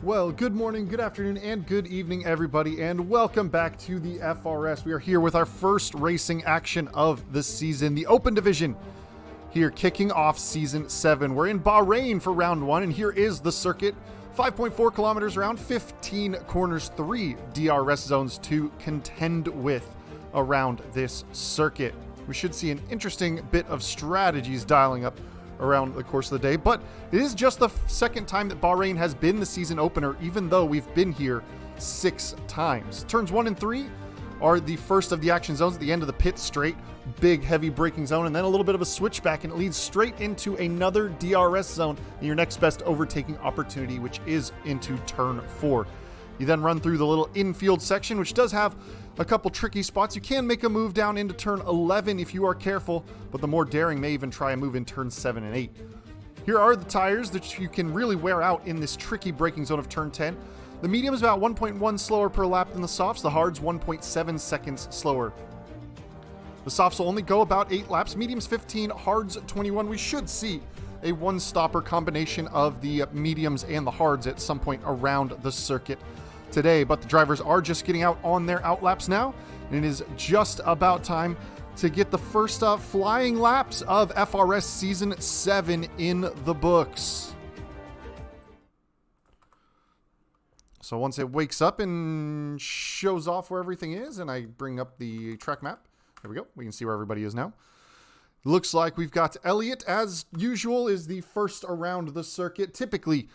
Well, good morning, good afternoon, and good evening, everybody, and welcome back to the FRS. We are here with our first racing action of the season, the Open Division. Here, kicking off Season 7. We're in Bahrain for Round 1, and here is the circuit. 5.4 kilometers around, 15 corners, 3 DRS zones to contend with around this circuit. We should see an interesting bit of strategies dialing up around the course of the day, but it is just the second time that Bahrain has been the season opener, even though we've been here 6 times. Turns 1 and 3 are the first of the action zones at the end of the pit straight. Big, heavy braking zone, and then a little bit of a switchback, and it leads straight into another DRS zone in your next best overtaking opportunity, which is into turn 4. You then run through the little infield section, which does have a couple tricky spots. You can make a move down into turn 11 if you are careful, but the more daring may even try a move in turn 7 and 8. Here are the tires that you can really wear out in this tricky braking zone of turn 10. The medium is about 1.1 slower per lap than the softs. The hards 1.7 seconds slower. The softs will only go about 8 laps. Mediums 15, hards 21. We should see a one-stopper combination of the mediums and the hards at some point around the circuit today, but the drivers are just getting out on their out laps now, and it is just about time to get the first flying laps of FRS Season 7 in the books. So once it wakes up and shows off where everything is, and I bring up the track map, there we go, we can see where everybody is now. Looks like we've got Elliott, as usual, is the first around the circuit. Typically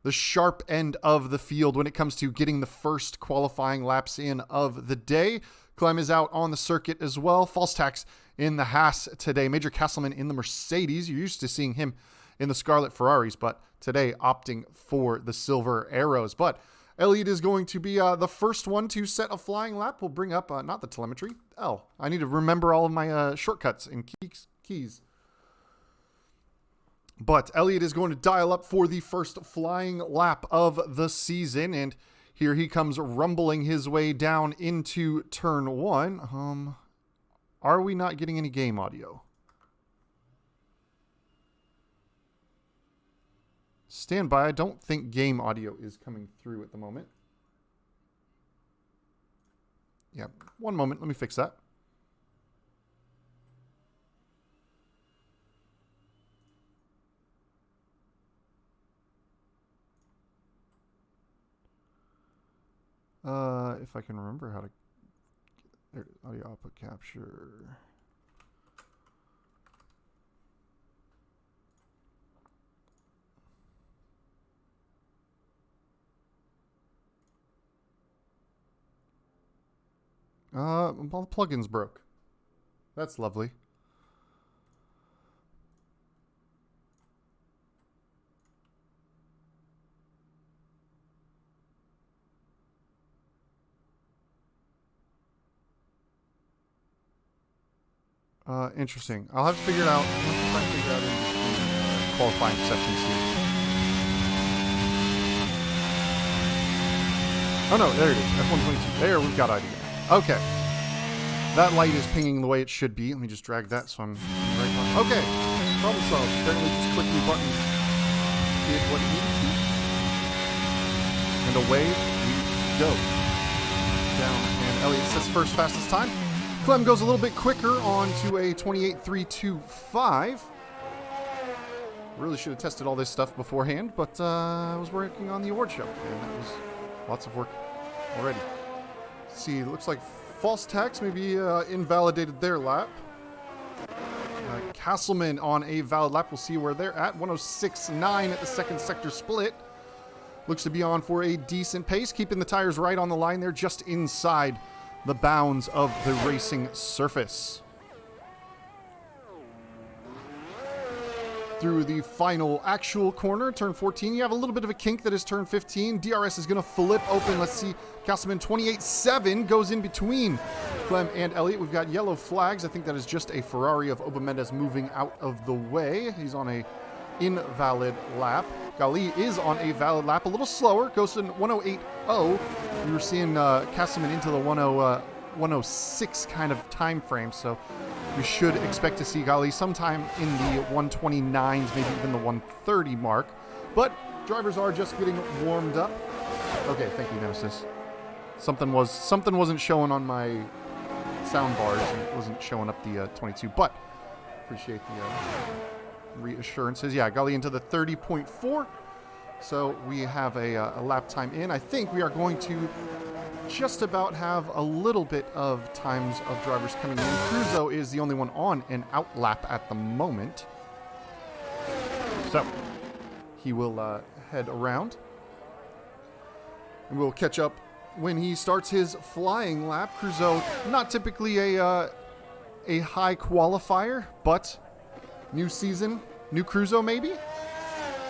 the sharp end of the field when it comes to getting the first qualifying laps in of the day. Clem is out on the circuit as well. False tax in the Haas today. Major Castleman in the Mercedes. You're used to seeing him in the Scarlet Ferraris, but today opting for the Silver Arrows. But Elliott is going to be the first one to set a flying lap. We'll bring up, not the telemetry. Oh, I need to remember all of my shortcuts and keys. But Elliott is going to dial up for the first flying lap of the season. And here he comes rumbling his way down into turn 1. Are we not getting any game audio? Stand by. I don't think game audio is coming through at the moment. Yeah, one moment. Let me fix that. If I can remember how to... There it is. Audio output capture. All the plugins broke. That's lovely. Interesting. I'll have to figure it out. I'll try to figure it out in the qualifying sections here. Oh no, there it is. F122. There, we've got idea. Okay. That light is pinging the way it should be. Let me just drag that so I'm right on. Okay. Problem solved. Apparently just clicking the buttons did what it needed to. And away we go. Down. And Elliott sets first fastest time. Clem goes a little bit quicker on to a 28.325. Really should have tested all this stuff beforehand, but I was working on the award show, and that was lots of work already. Let's see, it looks like false tax maybe invalidated their lap. Castleman on a valid lap. We'll see where they're at. 106.9 at the second sector split. Looks to be on for a decent pace, keeping the tires right on the line there, just inside the bounds of the racing surface. Through the final actual corner, turn 14, you have a little bit of a kink that is turn 15. DRS is going to flip open. Let's see, Castleman 28.7 goes in between Clem and Elliott. We've got yellow flags. I think that is just a Ferrari of Oba Mendes moving out of the way. He's on a invalid lap. Gali is on a valid lap, a little slower, goes to 108.0. We were seeing Castleman into the 106 kind of time frame, so we should expect to see Gali sometime in the 129s, maybe even the 130 mark. But drivers are just getting warmed up. Okay, thank you, Nemesis. Something wasn't showing on my sound bars, and it wasn't showing up the 22, but appreciate the reassurances. Yeah, Gully into the 30.4. So we have a lap time in. I think we are going to just about have a little bit of times of drivers coming in. Cruzo is the only one on an out lap at the moment. So he will head around. And we'll catch up when he starts his flying lap. Cruzo, not typically a high qualifier, but new season, new Cruzo maybe?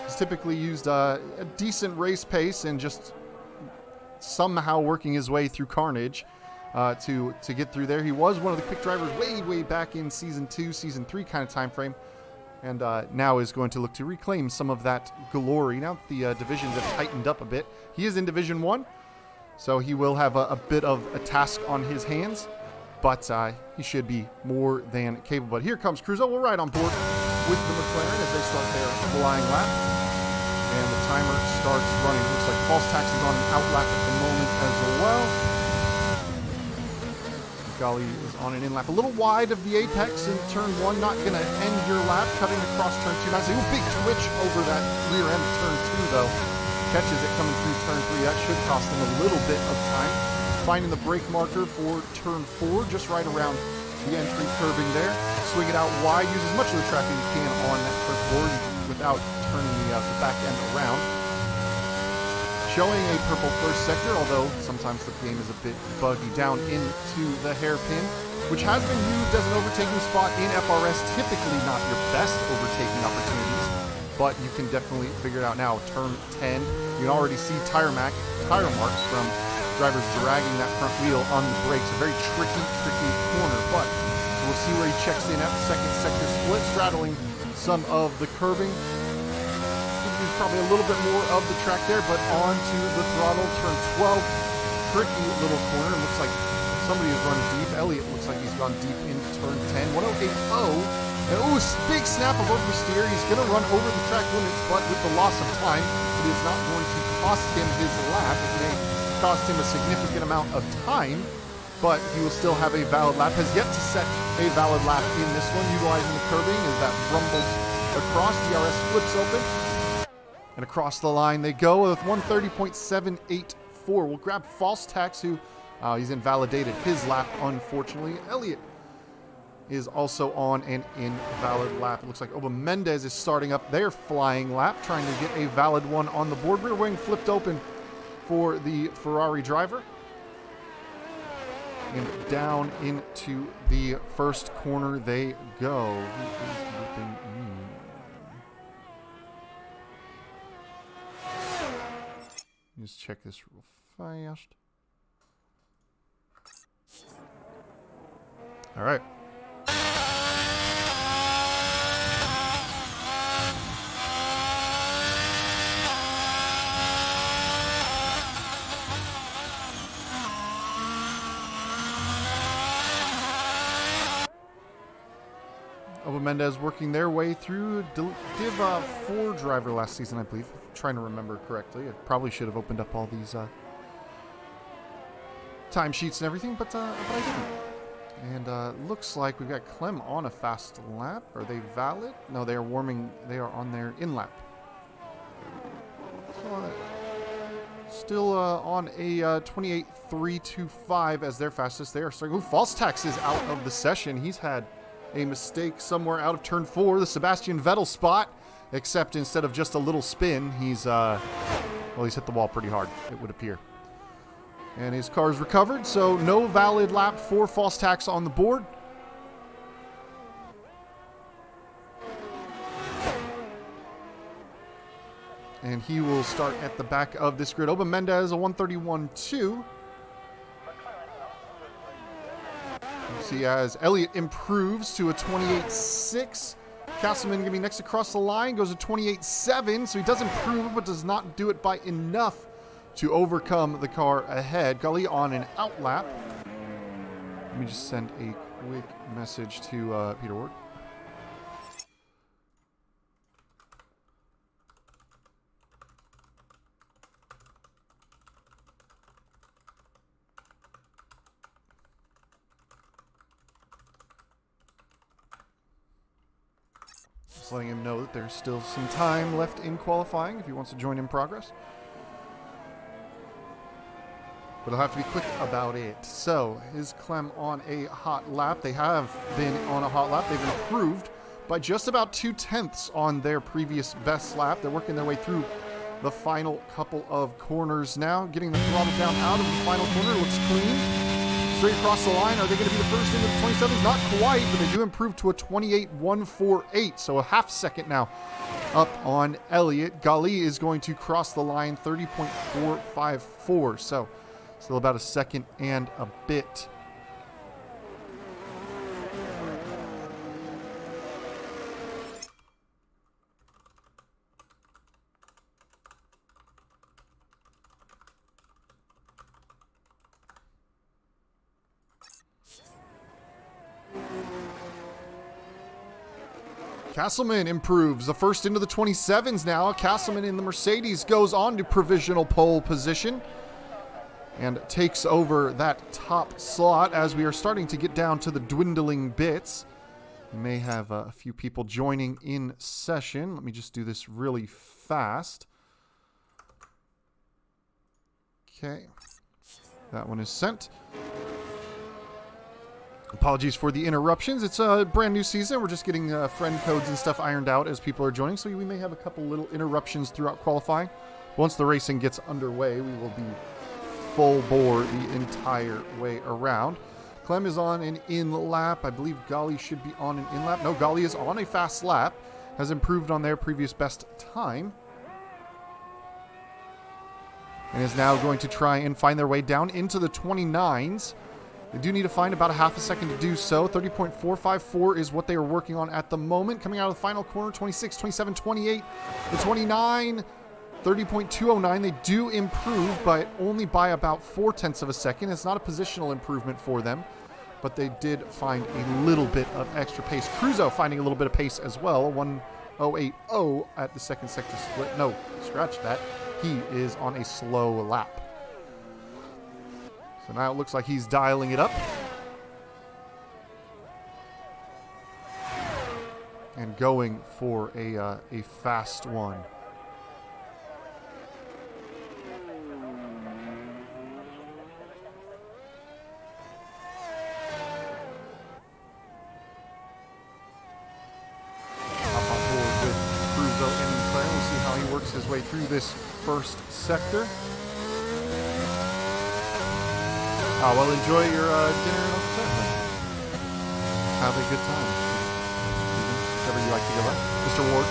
He's typically used a decent race pace and just somehow working his way through carnage to get through there. He was one of the quick drivers way back in Season 2, Season 3 kind of time frame, and now is going to look to reclaim some of that glory. Now that the divisions have tightened up a bit, he is in Division 1, so he will have a bit of a task on his hands, but he should be more than capable. But here comes Cruzo. We'll ride on board with the McLaren as they start their flying lap. And the timer starts running. Looks like False Tax is on an out lap at the moment as well. Gali is on an in lap. A little wide of the apex in turn 1. Not going to end your lap. Cutting across turn 2. Nice. Ooh, big twitch over that rear end of turn 2, though. Catches it coming through turn 3. That should cost him a little bit of time. Finding the brake marker for turn 4. Just right around the entry curbing there. Swing it out wide. Use as much of the track as you can on that first board without turning the back end around. Showing a purple first sector, although sometimes the game is a bit buggy, down into the hairpin, which has been used as an overtaking spot in FRS. Typically not your best overtaking opportunities, but you can definitely figure it out now. Turn 10, you can already see tire marks from drivers dragging that front wheel on the brakes. A very tricky corner, but we'll see where he checks in at the second sector split, straddling some of the curbing. Use probably a little bit more of the track there, but onto the throttle. Turn 12, tricky little corner. Looks like somebody has run deep. Elliott looks like he's gone deep into turn 10. 108.0. And big snap of oversteer. He's going to run over the track limits, but with the loss of time, it is not going to cost him his lap. It may cost him a significant amount of time, but he will still have a valid lap. Has yet to set a valid lap in this one, utilizing the curbing as that rumbles across. DRS flips open. And across the line they go with 130.784. We'll grab False Tax, who he's invalidated his lap, unfortunately. Elliott is also on an invalid lap. It looks like Oba Mendez is starting up their flying lap, trying to get a valid one on the board. Rear wing flipped open for the Ferrari driver. And down into the first corner they go. Who is looping in? Just check this real fast. All right. Oba Mendez working their way through Div 4 driver last season, I believe. Trying to remember correctly. I probably should have opened up all these timesheets and everything, but I didn't. And looks like we've got Clem on a fast lap. Are they valid? No, they are warming. They are on their in lap. Still on a 28.325 as their fastest. They are starting. Ooh, False Tax is out of the session. He's had a mistake somewhere out of turn 4, the Sebastian Vettel spot, except instead of just a little spin, he's hit the wall pretty hard, it would appear. And his car is recovered, so no valid lap for False Tax on the board. And he will start at the back of this grid. Oba Mendez, a 131.2. See, as Elliott improves to a 28.6. Castleman going to be next across the line, goes to 28.7, so he does improve, but does not do it by enough to overcome the car ahead. Gully on an out lap. Let me just send a quick message to Peter Ward. Just letting him know that there's still some time left in qualifying if he wants to join in progress. But I'll have to be quick about it. So, is Clem on a hot lap? They have been on a hot lap. They've improved by just about 2/10 on their previous best lap. They're working their way through the final couple of corners now. Getting the throttle down out of the final corner. Looks clean. Straight across the line. Are they going to be the first into the 27s? Not quite, but they do improve to a 28.148. So a half second now up on Elliott. Gali is going to cross the line 30.454. So still about a second and a bit. Castleman improves. The first into the 27s now. Castleman in the Mercedes goes on to provisional pole position and takes over that top slot as we are starting to get down to the dwindling bits. We may have a few people joining in session. Let me just do this really fast. Okay. That one is sent. Apologies for the interruptions. It's a brand new season. We're just getting friend codes and stuff ironed out as people are joining, so we may have a couple little interruptions throughout qualifying. Once the racing gets underway, we will be full bore the entire way around. Clem is on an in lap. I believe Gali should be on an in lap. No, Gali is on a fast lap. Has improved on their previous best time. And is now going to try and find their way down into the 29s. They do need to find about a half a second to do so. 30.454 is what they are working on at the moment. Coming out of the final corner, 26, 27, 28, the 29, 30.209. They do improve, but only by about 0.4 of a second. It's not a positional improvement for them, but they did find a little bit of extra pace. Cruzo finding a little bit of pace as well. 1:080 at the second sector split. No, scratch that. He is on a slow lap. So now it looks like he's dialing it up. And going for a fast one. Hop on board with Cruzo and Claire. We'll see how he works his way through this first sector. Well, enjoy your dinner and Saturday. Have a good time. Whatever you like to go by. Mr. Ward.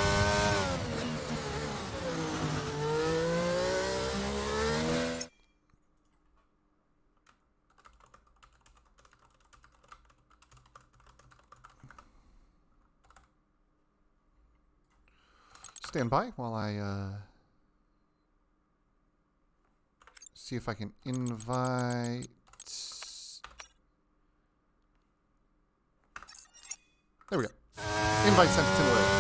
Stand by while I see if I can invite. There we go. Invite sent to Timberlake.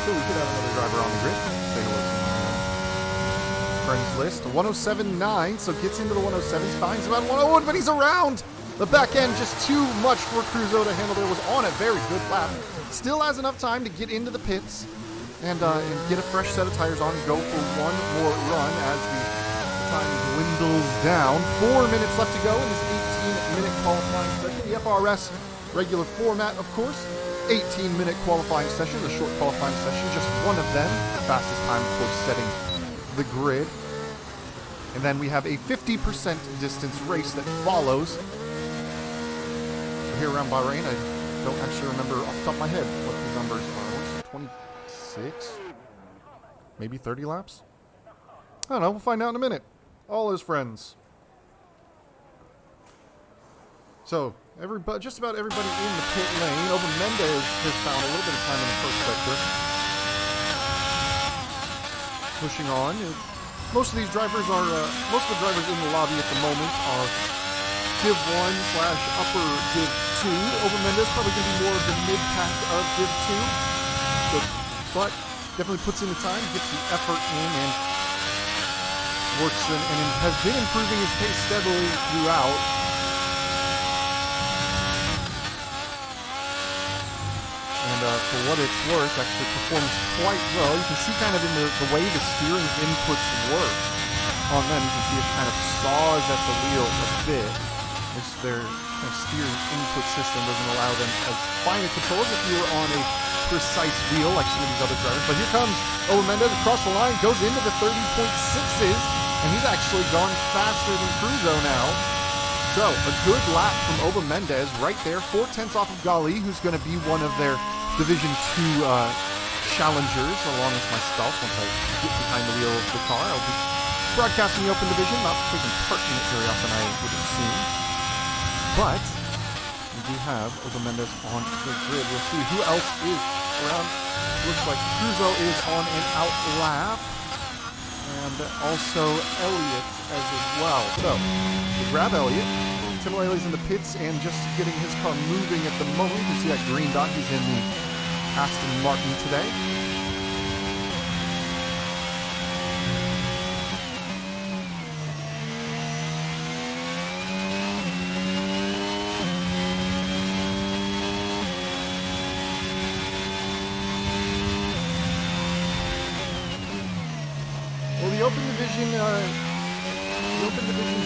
So we could have another driver on the grid. Say hello to my friends list. 107.9, so gets into the 107s. Finds about 101, but he's around. The back end just too much for Cruzo to handle. There was on a very good lap. Still has enough time to get into the pits and get a fresh set of tires on and go for one more run as the time dwindles down. 4 minutes left to go in this 18-minute qualifying session. The FRS regular format, of course. 18-minute qualifying session, the short qualifying session, just one of them. The fastest time, of course, setting the grid. And then we have a 50% distance race that follows. Here around Bahrain, I don't actually remember off the top of my head what the numbers are. 26? Maybe 30 laps? I don't know, we'll find out in a minute. All his friends. So, just about everybody in the pit lane. Over Mendez has found a little bit of time in the first sector. Pushing on. Most of the drivers in the lobby at the moment are Div 1/upper Div 2. Over Mendez probably going to be more of the mid-pack of Div 2. But definitely puts in the time, gets the effort in, and works and has been improving his pace steadily throughout. for what it's worth, actually performs quite well. You can see kind of in the way the steering inputs work on them. You can see it kind of saws at the wheel a bit. Their kind of steering input system doesn't allow them as fine a control as if you were on a precise wheel like some of these other drivers. But here comes Owen Mendez across the line, goes into the 30.6s, and he's actually gone faster than Cruzo now. So a good lap from Owen Mendez right there, 4/10 off of Gali, who's going to be one of their Division 2 challengers, along with myself. Once I get behind the wheel of the car, I'll be broadcasting the Open Division, not taking part in it very often, I would assume. But we do have Owen Mendez on the grid. We'll see who else is around. Looks like Cruzo is on an out lap. And also Elliott as well. So, we grab Elliott. Tim Lely's in the pits and just getting his car moving at the moment. You can see that green dot. He's in the Aston Martin today. Well, the Open Division's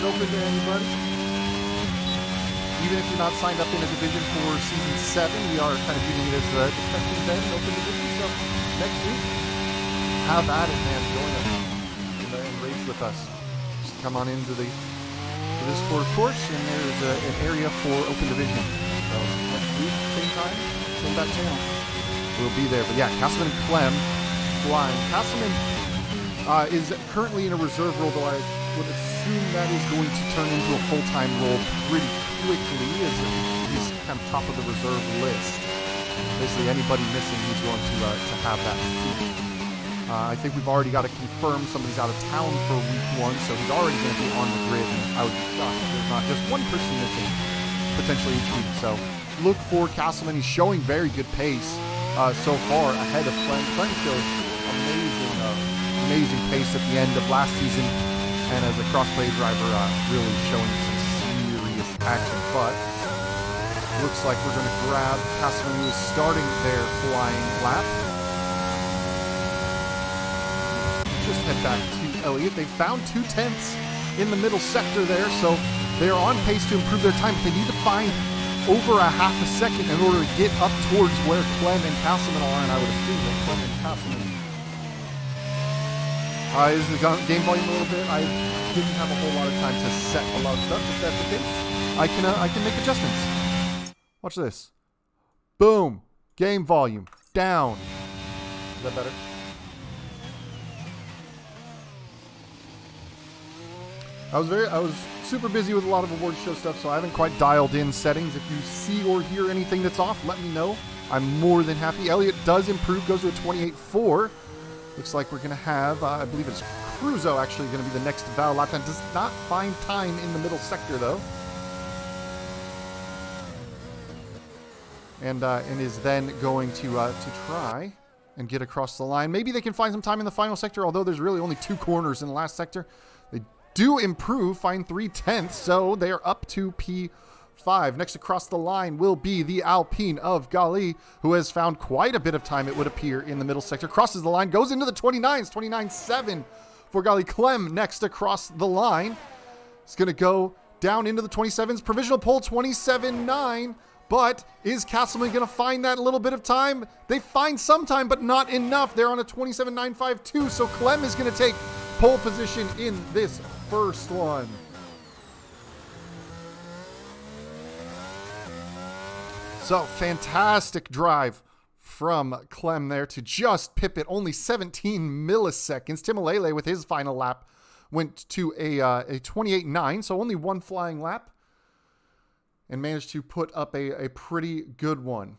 open to anybody. Even if you're not signed up in a division for Season 7, we are kind of using it as the testing bed in Open Division. So next week, have at it, man. Join us and race with us. Just come on into the Discord course, and there's an area for Open Division. So next week, same time, same back channel. We'll be there. But yeah, Castleman and Clem flying. Castleman is currently in a reserve role, though I would assume that is going to turn into a full-time role pretty quickly, as he's kind of top of the reserve list. Basically, anybody missing, he's going to have that seat. I think we've already got to confirm somebody's out of town for week 1, so he's already going to be on the grid, and I would be shocked if there's not just one person missing potentially each week. So look for Castleman. He's showing very good pace so far ahead of Clem. Clem showed amazing pace at the end of last season, and as a crossplay driver, really showing some serious action. But looks like we're going to grab Castleman, who is starting their flying lap. Just head back to Elliott. They found 2/10 in the middle sector there, so they are on pace to improve their time. But they need to find over a half a second in order to get up towards where Clem and Castleman are, and I would assume that Clem and Castleman is the game volume a little bit. I didn't have a whole lot of time to set a lot of stuff. If that's the case, I can make adjustments. Watch this. Boom. Game volume down. Is that better? I was super busy with a lot of award show stuff, so I haven't quite dialed in settings. If you see or hear anything that's off, let me know. I'm more than happy. Elliott does improve, goes to a 28.4. Looks like we're going to have, I believe it's Cruzo actually going to be the next Val lap time. Does not find time in the middle sector, though. And is then going to try and get across the line. Maybe they can find some time in the final sector, although there's really only 2 corners in the last sector. They do improve, find 3/10, so they are up to P5. Next across the line will be the Alpine of Gali, who has found quite a bit of time, it would appear, in the middle sector. Crosses the line, goes into the 29s, 29.7 for Gali. Clem next across the line. It's going to go down into the 27s. Provisional pole, 27.9. But is Castleman going to find that little bit of time? They find some time, but not enough. They're on a 27.952, so Clem is going to take pole position in this first one. So, fantastic drive from Clem there to just pip it. Only 17 milliseconds. Timalele with his final lap went to a 28.9, so only one flying lap, and managed to put up a pretty good one.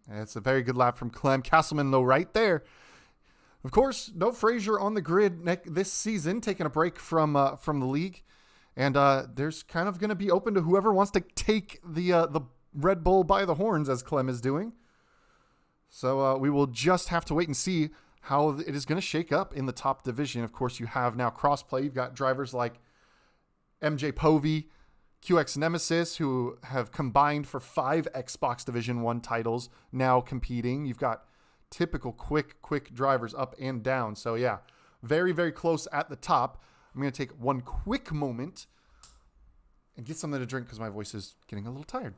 And it's a very good lap from Clem. Castleman, though, right there. Of course, no Frazier on the grid this season, taking a break from the league. And there's kind of going to be open to whoever wants to take the Red Bull by the horns, as Clem is doing. So we will just have to wait and see how it is going to shake up in the top division. Of course, you have now crossplay. You've got drivers like MJ Povey, QX Nemesis, who have combined for 5 Xbox Division 1 titles, now competing. You've got typical quick drivers up and down. So yeah, very, very close at the top. I'm going to take one quick moment and get something to drink because my voice is getting a little tired.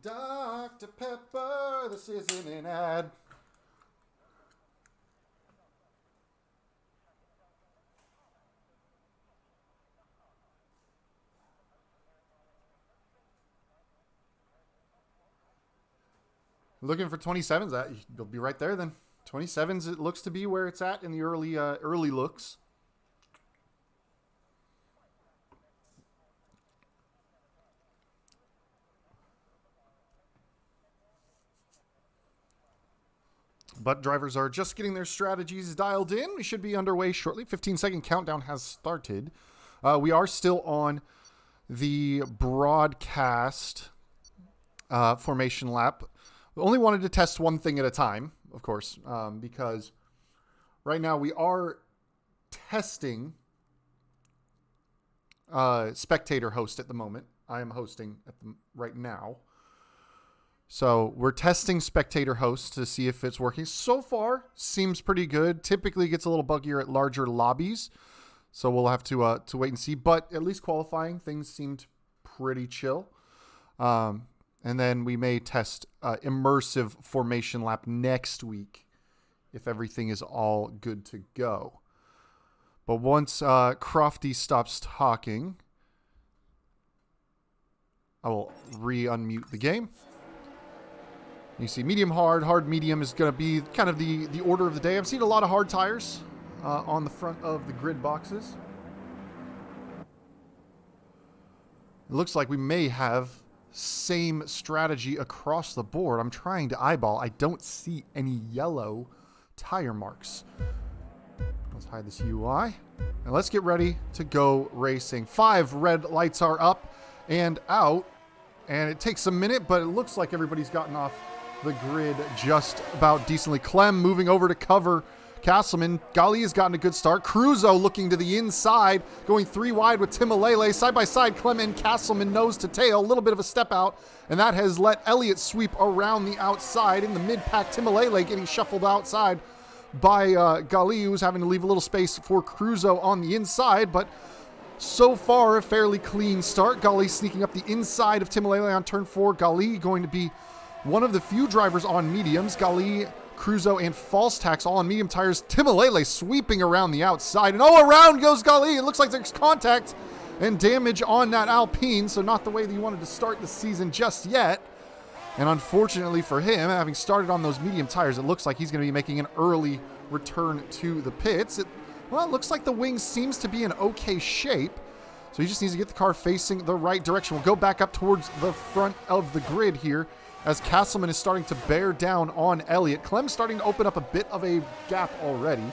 Dr. Pepper, this isn't an ad. Looking for 27s, you'll be right there then. 27s, it looks to be where it's at in the early looks. But drivers are just getting their strategies dialed in. We should be underway shortly. 15-second countdown has started. We are still on the broadcast formation lap. We only wanted to test one thing at a time, of course, because right now we are testing spectator host at the moment. I am hosting right now. So we're testing spectator host to see if it's working. So far, seems pretty good. Typically gets a little buggier at larger lobbies. So we'll have to wait and see. But at least qualifying, things seemed pretty chill. And then we may test immersive formation lap next week if everything is all good to go. But once Crofty stops talking, I will re-unmute the game. You see medium, hard, medium is going to be kind of the order of the day. I've seen a lot of hard tires on the front of the grid boxes. It looks like we may have same strategy across the board. I'm trying to eyeball. I don't see any yellow tire marks. Let's hide this UI. And let's get ready to go racing. 5 red lights are up and out. And it takes a minute, but it looks like everybody's gotten off the grid just about decently. Clem moving over to cover Castleman. Gali has gotten a good start. Cruzo looking to the inside, going 3 wide with Timalele. Side by side, Clem and Castleman nose to tail. A little bit of a step out, and that has let Elliott sweep around the outside. In the mid-pack, Timalele getting shuffled outside by Gali, who's having to leave a little space for Cruzo on the inside, but so far a fairly clean start. Gali sneaking up the inside of Timalele on turn 4. Gali going to be one of the few drivers on mediums. Gali, Cruzo, and False Tax all on medium tires. Timalele sweeping around the outside. And around goes Gali. It looks like there's contact and damage on that Alpine. So not the way that you wanted to start the season just yet. And unfortunately for him, having started on those medium tires, it looks like he's going to be making an early return to the pits. Well, it looks like the wing seems to be in okay shape. So he just needs to get the car facing the right direction. We'll go back up towards the front of the grid here as Castleman is starting to bear down on Elliott. Clem's starting to open up a bit of a gap already.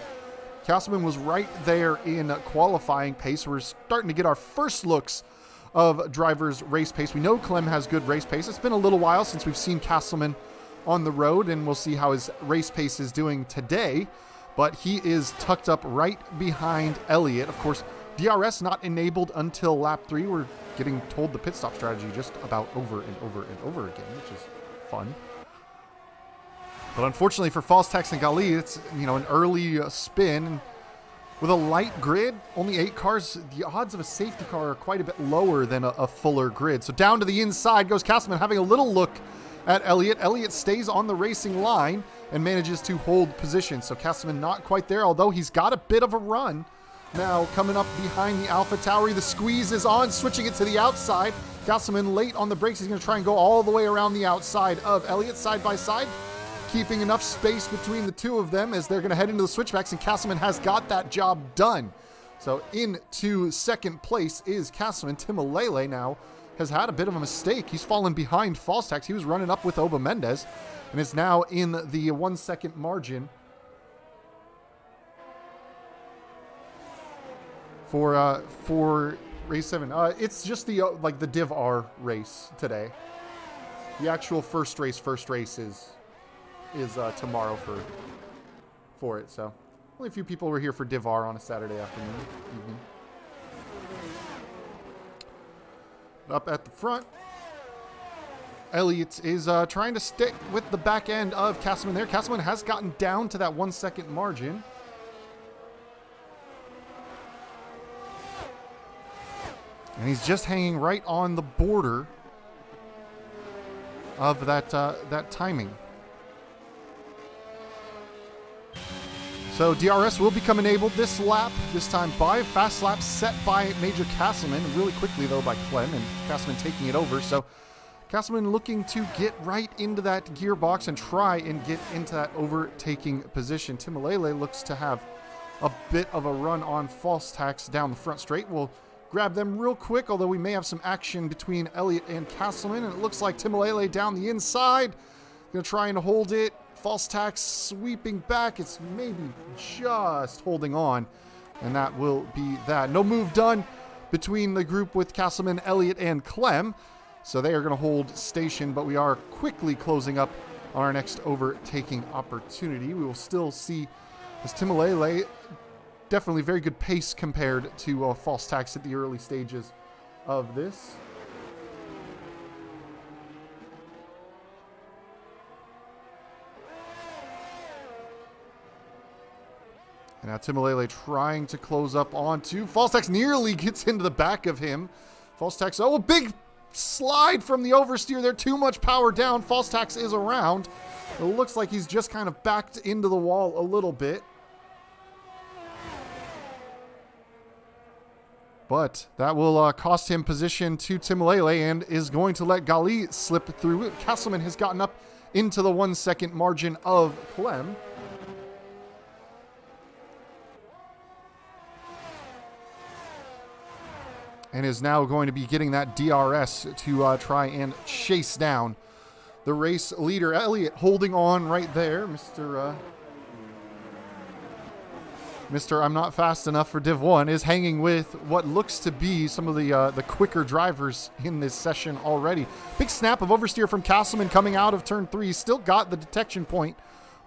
Castleman was right there in qualifying pace. We're starting to get our first looks of drivers' race pace. We know Clem has good race pace. It's been a little while since we've seen Castleman on the road, and we'll see how his race pace is doing today. But he is tucked up right behind Elliott. Of course, DRS not enabled until lap 3. We're getting told the pit stop strategy just about over and over and over again, which is fun. But unfortunately for False Tax and Gali, it's an early spin. With a light grid, only 8 cars, the odds of a safety car are quite a bit lower than a fuller grid. So down to the inside goes Castleman, having a little look at Elliott. Elliott stays on the racing line and manages to hold position. So Castleman not quite there, although he's got a bit of a run. Now coming up behind the Alpha Tauri, the squeeze is on, switching it to the outside. Castleman late on the brakes. He's going to try and go all the way around the outside of Elliott, side by side, keeping enough space between the two of them as they're going to head into the switchbacks, and Castleman has got that job done. So into second place is Castleman. Timalele now has had a bit of a mistake. He's fallen behind False Tax. He was running up with Oba Mendez and is now in the 1 second margin for Race 7. It's just the like the Div R race today. The actual first race is tomorrow for it. So only a few people were here for Div R on a Saturday afternoon, evening. Up at the front, Elliott is trying to stick with the back end of Castleman there. Castleman has gotten down to that 1 second margin. And he's just hanging right on the border of that timing. So DRS will become enabled this lap, this time by fast lap set by Major Castleman, really quickly though by Clem, and Castleman taking it over. So Castleman looking to get right into that gearbox and try and get into that overtaking position. Timalele looks to have a bit of a run on false tax down the front straight. We'll grab them real quick, although we may have some action between Elliott and Castleman, and it looks like Timalele down the inside, gonna try and hold it. False tax sweeping back. It's maybe just holding on, and that will be that. No move done between the group with Castleman, Elliott, and Clem, so they are going to hold station, but we are quickly closing up on our next overtaking opportunity. We will still see as Timalele, definitely very good pace compared to false tax at the early stages of this. And now Timalele trying to close up onto false tax, nearly gets into the back of him. False tax, oh, a big slide from the oversteer there. Too much power down. False tax is around. It looks like he's just kind of backed into the wall a little bit. But that will cost him position to Timalele and is going to let Gali slip through. Castleman has gotten up into the 1 second margin of Clem. And is now going to be getting that DRS to try and chase down the race leader. Elliott holding on right there. Mr. I'm not fast enough for Div 1 is hanging with what looks to be some of the quicker drivers in this session already. Big snap of oversteer from Castleman coming out of turn 3. Still got the detection point,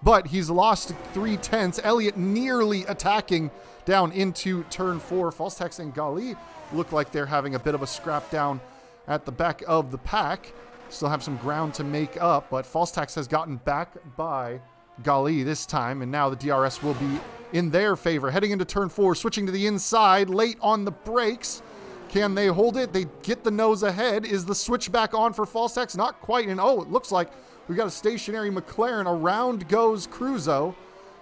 but he's lost 3/10. Elliott nearly attacking down into turn 4. False tax and Gali look like they're having a bit of a scrap down at the back of the pack. Still have some ground to make up, but false tax has gotten back by Gali this time, and now the DRS will be in their favor. Heading into turn 4, switching to the inside, late on the brakes. Can they hold it? They get the nose ahead. Is the switch back on for false tax? Not quite, and oh, it looks like we got a stationary McLaren. Around goes Cruzo.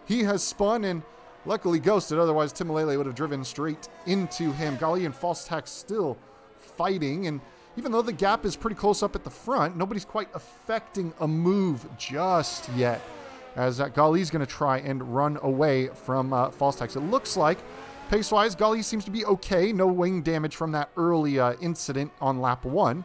He has spun and luckily ghosted, otherwise Timalele would have driven straight into him. Gali and false tax still fighting, and even though the gap is pretty close up at the front, nobody's quite affecting a move just yet, as Gali's going to try and run away from false tax. It looks like, pace-wise, Gali seems to be okay. No wing damage from that early incident on lap 1.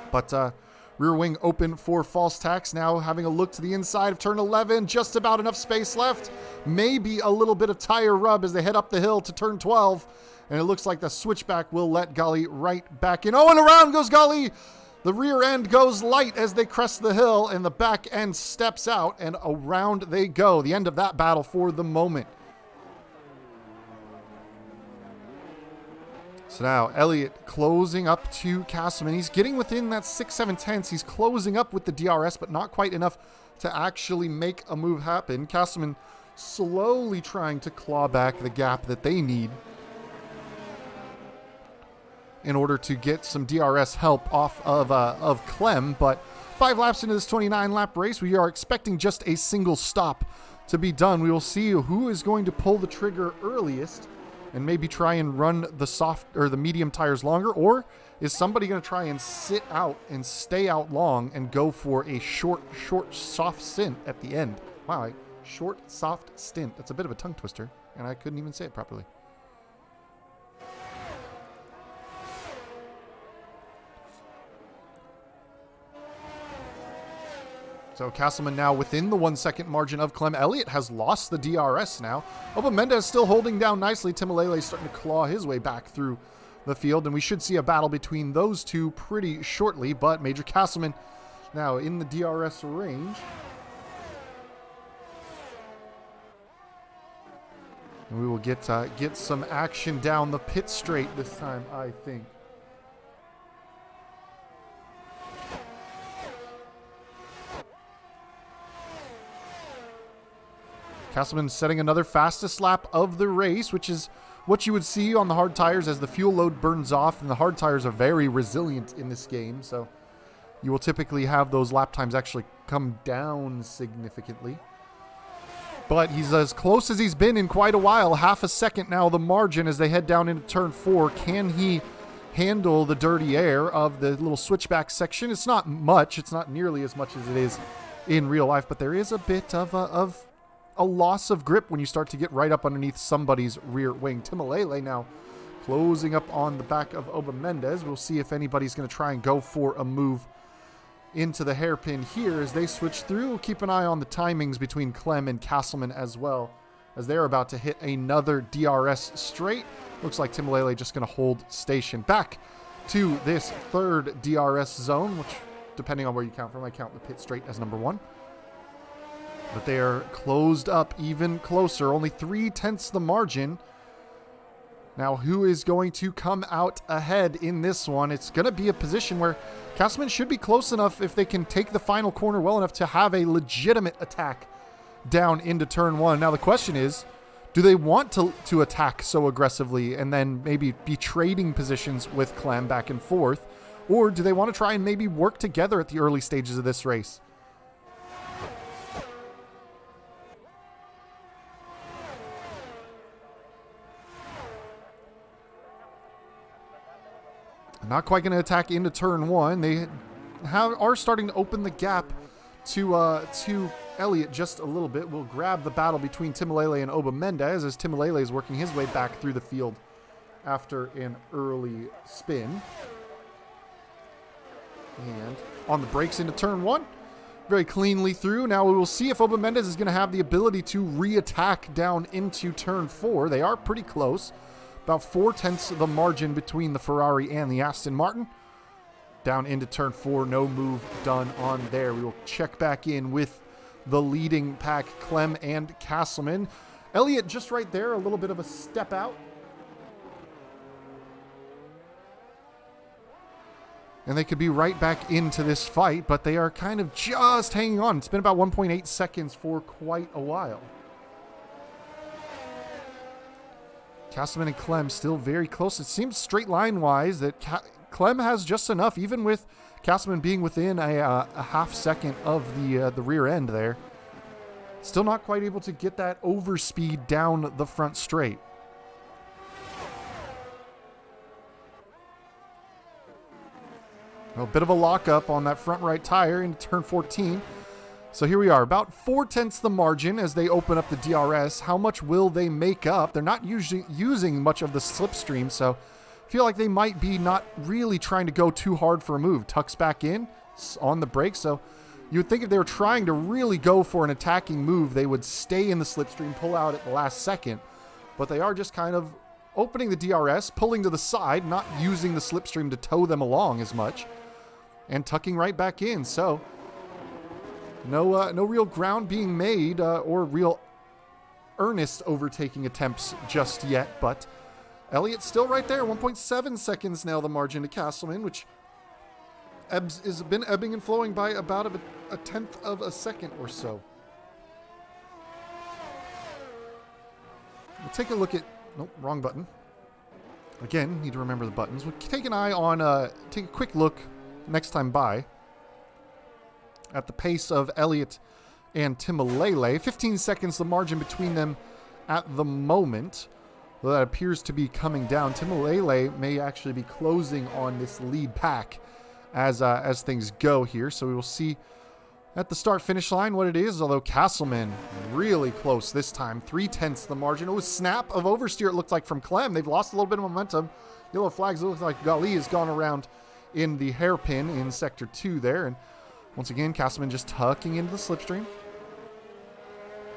But rear wing open for false tax. Now having a look to the inside of turn 11. Just about enough space left. Maybe a little bit of tire rub as they head up the hill to turn 12. And it looks like the switchback will let Gali right back in. Oh, and around goes Gali. The rear end goes light as they crest the hill, and the back end steps out, and around they go. The end of that battle for the moment. So now Elliott closing up to Castleman. He's getting within that 6-7 tenths. He's closing up with the DRS, but not quite enough to actually make a move happen. Castleman slowly trying to claw back the gap that they need in order to get some DRS help off of Clem. But 5 laps into this 29-lap race, we are expecting just a single stop to be done. We will see who is going to pull the trigger earliest and maybe try and run the soft or the medium tires longer, or is somebody going to try and sit out and stay out long and go for a short, soft stint at the end? Wow, short, soft stint. That's a bit of a tongue twister, and I couldn't even say it properly. So Castleman now within the 1 second margin of Clem. Elliott has lost the DRS now. Oh, but Mendez still holding down nicely. Timalele starting to claw his way back through the field, and we should see a battle between those two pretty shortly. But Major Castleman now in the DRS range. And we will get some action down the pit straight this time, I think. Castleman setting another fastest lap of the race, which is what you would see on the hard tires as the fuel load burns off, and the hard tires are very resilient in this game, so you will typically have those lap times actually come down significantly. But he's as close as he's been in quite a while. Half a second now, the margin as they head down into turn 4. Can he handle the dirty air of the little switchback section? It's not much. It's not nearly as much as it is in real life, but there is a bit of a loss of grip when you start to get right up underneath somebody's rear wing. Timalele now closing up on the back of Oba Mendez. We'll see if anybody's going to try and go for a move into the hairpin here as they switch through. Keep an eye on the timings between Clem and Castleman as well, as they're about to hit another DRS straight. Looks like Timalele just going to hold station. Back to this third DRS zone, which, depending on where you count from, I count the pit straight as number 1. But they are closed up even closer. Only 3/10 the margin. Now, who is going to come out ahead in this one? It's going to be a position where Castleman should be close enough if they can take the final corner well enough to have a legitimate attack down into turn 1. Now, the question is, do they want to attack so aggressively and then maybe be trading positions with Clem back and forth? Or do they want to try and maybe work together at the early stages of this race? Not quite going to attack into turn 1. They are starting to open the gap to Elliott just a little bit. We'll grab the battle between Timalele and Oba Mendez as Timalele is working his way back through the field after an early spin. And on the brakes into turn 1. Very cleanly through. Now we will see if Oba Mendez is going to have the ability to re-attack down into turn 4. They are pretty close. About 4/10 of the margin between the Ferrari and the Aston Martin. Down into turn 4, no move done on there. We will check back in with the leading pack, Clem and Castleman. Elliott just right there, a little bit of a step out. And they could be right back into this fight, but they are kind of just hanging on. It's been about 1.8 seconds for quite a while. Castleman and Clem still very close. It seems straight line-wise that Clem has just enough, even with Castleman being within a half second of the rear end there. Still not quite able to get that overspeed down the front straight. A bit of a lockup on that front right tire into turn 14. So here we are, about 4/10 the margin as they open up the DRS. How much will they make up? They're not usually using much of the slipstream, so I feel like they might be not really trying to go too hard for a move. Tucks back in on the brakes, so you would think if they were trying to really go for an attacking move, they would stay in the slipstream, pull out at the last second. But they are just kind of opening the DRS, pulling to the side, not using the slipstream to tow them along as much, and tucking right back in. So no real ground being made or real earnest overtaking attempts just yet, but Elliott's still right there. 1.7 seconds now the margin to Castleman, which has been ebbing and flowing by about a tenth of a second or so. We'll take a look at... Nope, wrong button. Again, need to remember the buttons. We'll take an eye on... take a quick look next time by at the pace of Elliott and Timalele. 15 seconds the margin between them at the moment. Though that appears to be coming down. Timalele may actually be closing on this lead pack as things go here. So we will see at the start-finish line what it is. Although Castleman really close this time. 3/10 the margin. It was snap of oversteer, it looked like, from Clem. They've lost a little bit of momentum. Yellow flags. It looks like Gali has gone around in the hairpin in sector 2 there. And once again, Castleman just tucking into the slipstream.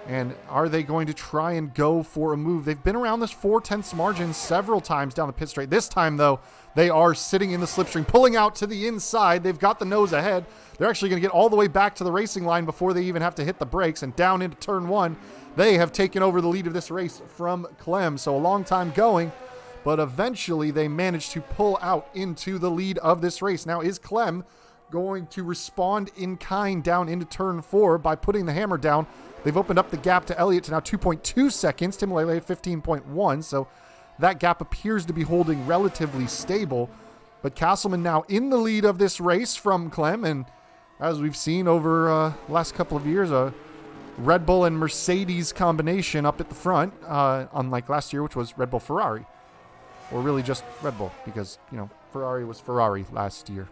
And are they going to try and go for a move? They've been around this 0.4 margin several times down the pit straight. This time, though, they are sitting in the slipstream, pulling out to the inside. They've got the nose ahead. They're actually going to get all the way back to the racing line before they even have to hit the brakes. And down into turn 1, they have taken over the lead of this race from Clem. So a long time going, but eventually they managed to pull out into the lead of this race. Now, is Clem going to respond in kind down into turn 4 by putting the hammer down? They've opened up the gap to Elliott to now 2.2 seconds. Tim Lele at 15.1. So that gap appears to be holding relatively stable. But Castleman now in the lead of this race from Clem. And as we've seen over last couple of years, a Red Bull and Mercedes combination up at the front, unlike last year, which was Red Bull Ferrari. Or really just Red Bull, because, Ferrari was Ferrari last year.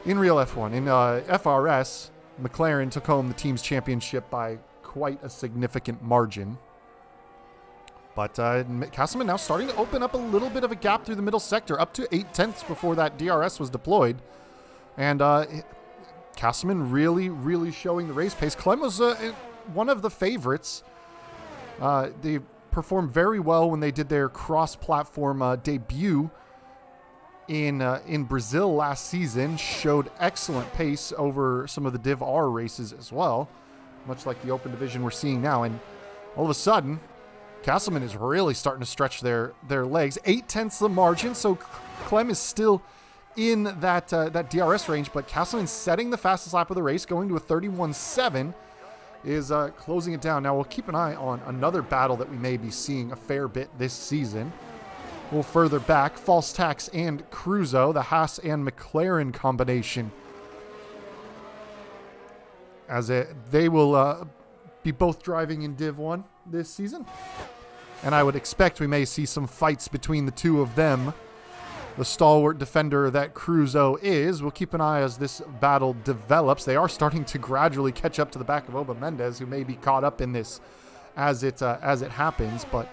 In real F1, in FRS, McLaren took home the team's championship by quite a significant margin. But Castleman now starting to open up a little bit of a gap through the middle sector, up to 0.8 before that DRS was deployed. And Castleman really, really showing the race pace. Clem was one of the favorites. They performed very well when they did their cross-platform debut in Brazil last season. Showed excellent pace over some of the Div R races as well, much like the open division we're seeing now. And all of a sudden, Castleman is really starting to stretch their legs. 0.8 the margin, so Clem is still in that DRS range, but Castleman setting the fastest lap of the race, going to a 31.7, is closing it down. Now we'll keep an eye on another battle that we may be seeing a fair bit this season. A little further back, False Tax and Cruzo, the Haas and McLaren combination. As they will be both driving in Div 1 this season. And I would expect we may see some fights between the two of them. The stalwart defender that Cruzo is. We'll keep an eye as this battle develops. They are starting to gradually catch up to the back of Oba Mendez, who may be caught up in this as it happens. But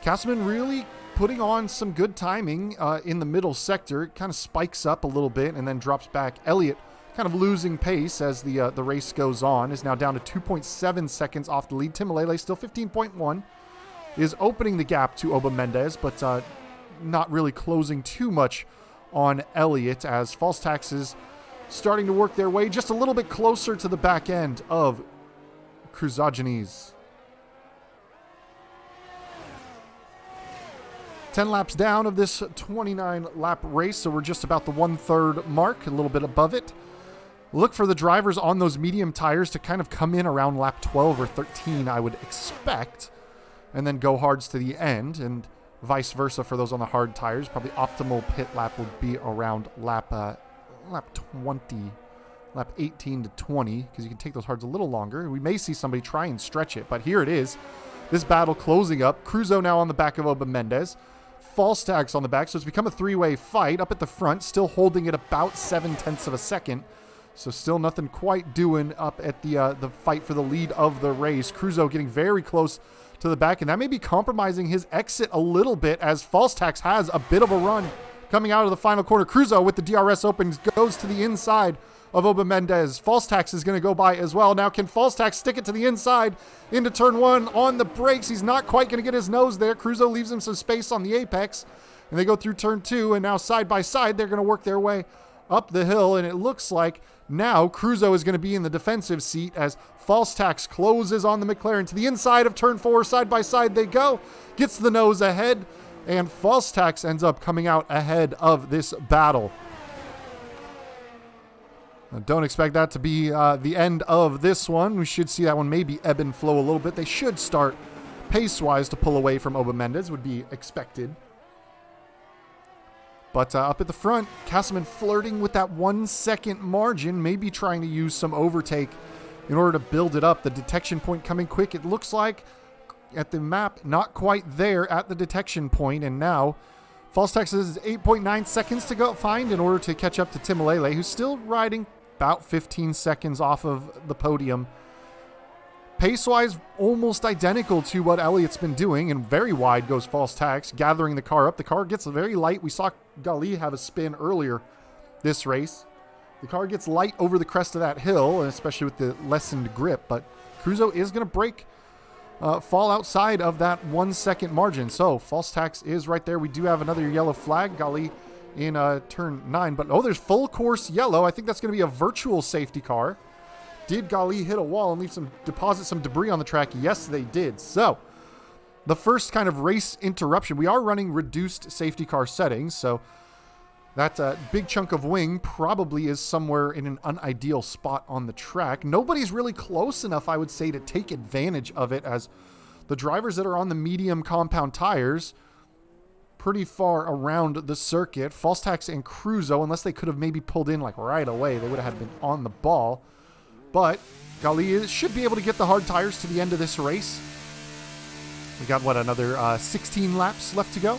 Castleman really putting on some good timing in the middle sector. It kind of spikes up a little bit and then drops back. Elliott kind of losing pace as the race goes on, is now down to 2.7 seconds off the lead. Tim Lele still 15.1, is opening the gap to Oba Mendez, but not really closing too much on Elliott, as False Taxes starting to work their way just a little bit closer to the back end of Cruzogenes. 10 laps down of this 29-lap race, so we're just about the 1/3 mark, a little bit above it. Look for the drivers on those medium tires to kind of come in around lap 12 or 13, I would expect, and then go hards to the end, and vice versa for those on the hard tires. Probably optimal pit lap would be around lap 20, lap 18 to 20, because you can take those hards a little longer. We may see somebody try and stretch it, but here it is. This battle closing up. Cruzo now on the back of Oba Mendez. False Tax on the back, so it's become a three-way fight. Up at the front, still holding it about 0.7 of a second. So still nothing quite doing up at the fight for the lead of the race. Cruzo getting very close to the back, and that may be compromising his exit a little bit, as False Tax has a bit of a run coming out of the final corner. Cruzo with the DRS open goes to the inside of Oba Mendez. False Tax is going to go by as well. Now can False Tax stick it to the inside into turn 1 on the brakes? He's not quite going to get his nose there. Cruzo leaves him some space on the apex, and they go through turn 2, and now side by side they're going to work their way up the hill, and it looks like now Cruzo is going to be in the defensive seat as False Tax closes on the McLaren to the inside of turn 4. Side by side they go. Gets the nose ahead, and False Tax ends up coming out ahead of this battle. Don't expect that to be the end of this one. We should see that one maybe ebb and flow a little bit. They should start pace-wise to pull away from Oba Mendez, would be expected. But up at the front, Castleman flirting with that 1 second margin, maybe trying to use some overtake in order to build it up. The detection point coming quick, it looks like, at the map, not quite there at the detection point, and now False Tax is 8.9 seconds to go find in order to catch up to Tim Lele, who's still riding about 15 seconds off of the podium. Pace-wise, almost identical to what Elliott's been doing, and very wide goes False Tax, gathering the car up. The car gets very light. We saw Gali have a spin earlier this race. The car gets light over the crest of that hill, especially with the lessened grip, but Cruzo is going to fall outside of that 1 second margin. So false tax is right there. We do have another yellow flag, Gali, in turn 9, but there's full course yellow. I think that's going to be a virtual safety car. Did Gali hit a wall and deposit some debris on the track? Yes, they did. So the first kind of race interruption, we are running reduced safety car settings, so that big chunk of wing probably is somewhere in an unideal spot on the track. Nobody's really close enough, I would say, to take advantage of it, as the drivers that are on the medium compound tires pretty far around the circuit. False tax and Cruzo, unless they could have maybe pulled in like right away, they would have been on the ball. But Gali should be able to get the hard tires to the end of this race. We got, another 16 laps left to go?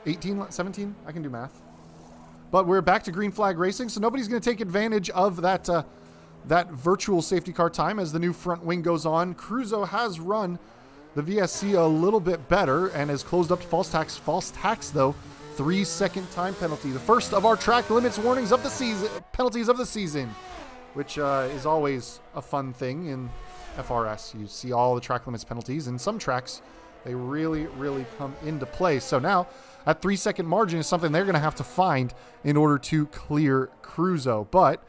18, 17? I can do math. But we're back to green flag racing, so nobody's going to take advantage of that virtual safety car time as the new front wing goes on. Cruzo has run the VSC a little bit better and has closed up to false tax. False tax, though, 3-second time penalty. The first of our track limits warnings of the season, penalties of the season, which is always a fun thing in FRS. You see all the track limits penalties, and some tracks, they really, really come into play. So now, that 3-second margin is something they're going to have to find in order to clear Cruzo. But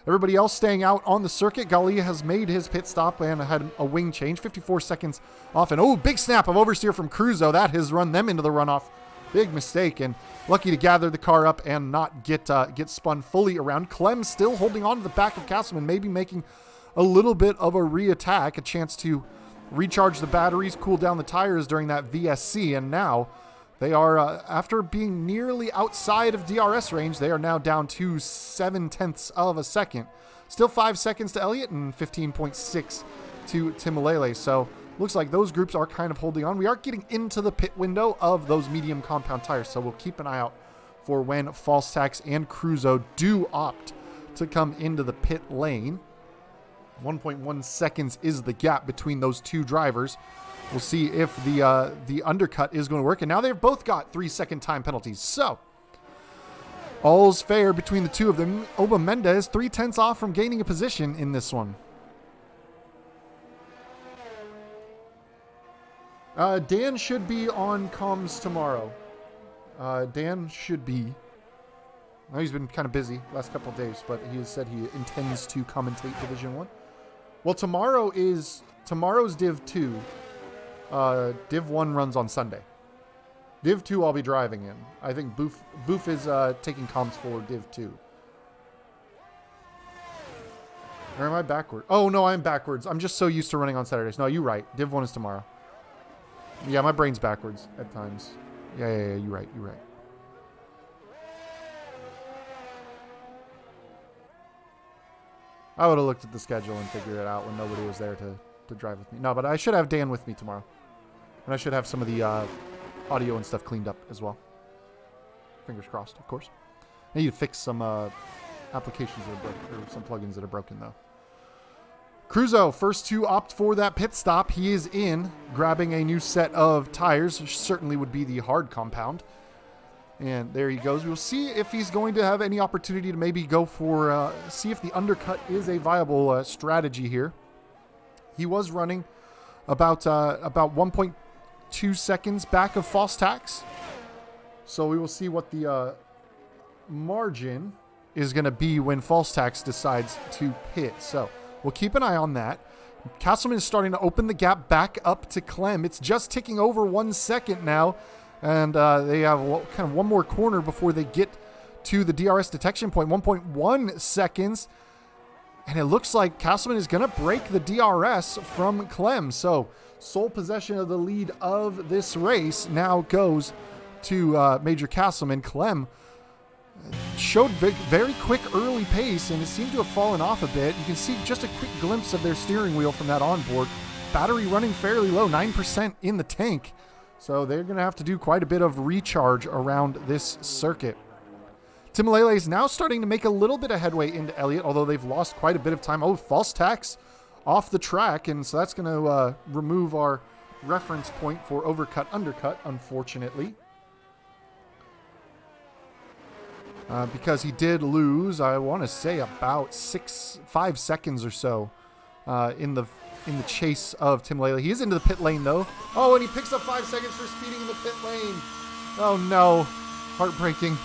everybody else staying out on the circuit. Gali has made his pit stop and had a wing change, 54 seconds off. And big snap of oversteer from Cruzo. That has run them into the runoff. Big mistake, and lucky to gather the car up and not get spun fully around. Clem still holding on to the back of Castleman, maybe making a little bit of a re-attack, a chance to recharge the batteries, cool down the tires during that VSC, and now they are, after being nearly outside of DRS range, they are now down to 0.7 of a second. Still 5 seconds to Elliott and 15.6 to Timalele. So looks like those groups are kind of holding on. We are getting into the pit window of those medium compound tires, so we'll keep an eye out for when false tax and Cruzo do opt to come into the pit lane. 1.1 seconds is the gap between those two drivers. We'll see if the undercut is going to work. And now they've both got 3-second time penalties. So all's fair between the two of them. Oba Mendez 0.3 off from gaining a position in this one. Dan should be on comms tomorrow. Dan should be. Well, he's been kind of busy last couple of days, but he has said he intends to commentate Division 1. Well, tomorrow's Div 2. Div 1 runs on Sunday. Div 2 I'll be driving in. I think Boof is taking comms for Div 2. Or am I backward? Oh, no, I'm backwards. I'm just so used to running on Saturdays. No, you're right. Div 1 is tomorrow. Yeah, my brain's backwards at times. Yeah, you're right. I would have looked at the schedule and figured it out when nobody was there to drive with me. No, but I should have Dan with me tomorrow. And I should have some of the audio and stuff cleaned up as well. Fingers crossed, of course. I need to fix some applications that are broken, or some plugins that are broken, though. Cruzo, first to opt for that pit stop. He is in, grabbing a new set of tires, which certainly would be the hard compound. And there he goes. We'll see if he's going to have any opportunity to maybe go for, see if the undercut is a viable strategy here. He was running about 1.2 seconds back of false tax. So we will see what the margin is going to be when false tax decides to pit. So we'll keep an eye on that. Castleman is starting to open the gap back up to Clem. It's just ticking over 1 second now. And they have kind of one more corner before they get to the DRS detection point. 1.1 seconds. And it looks like Castleman is going to break the DRS from Clem. So sole possession of the lead of this race now goes to Major Castleman. Clem showed very quick early pace, and it seemed to have fallen off a bit. You can see just a quick glimpse of their steering wheel from that onboard. Battery running fairly low, 9% in the tank. So they're going to have to do quite a bit of recharge around this circuit. Timalele is now starting to make a little bit of headway into Elliott, although they've lost quite a bit of time. Oh, false tax off the track, and so that's going to remove our reference point for overcut, undercut, unfortunately. because he did lose, I want to say, about 5 seconds or so in the chase of Tim Lally. He is into the pit lane, though. Oh, and he picks up 5 seconds for speeding in the pit lane. Oh, no. Heartbreaking.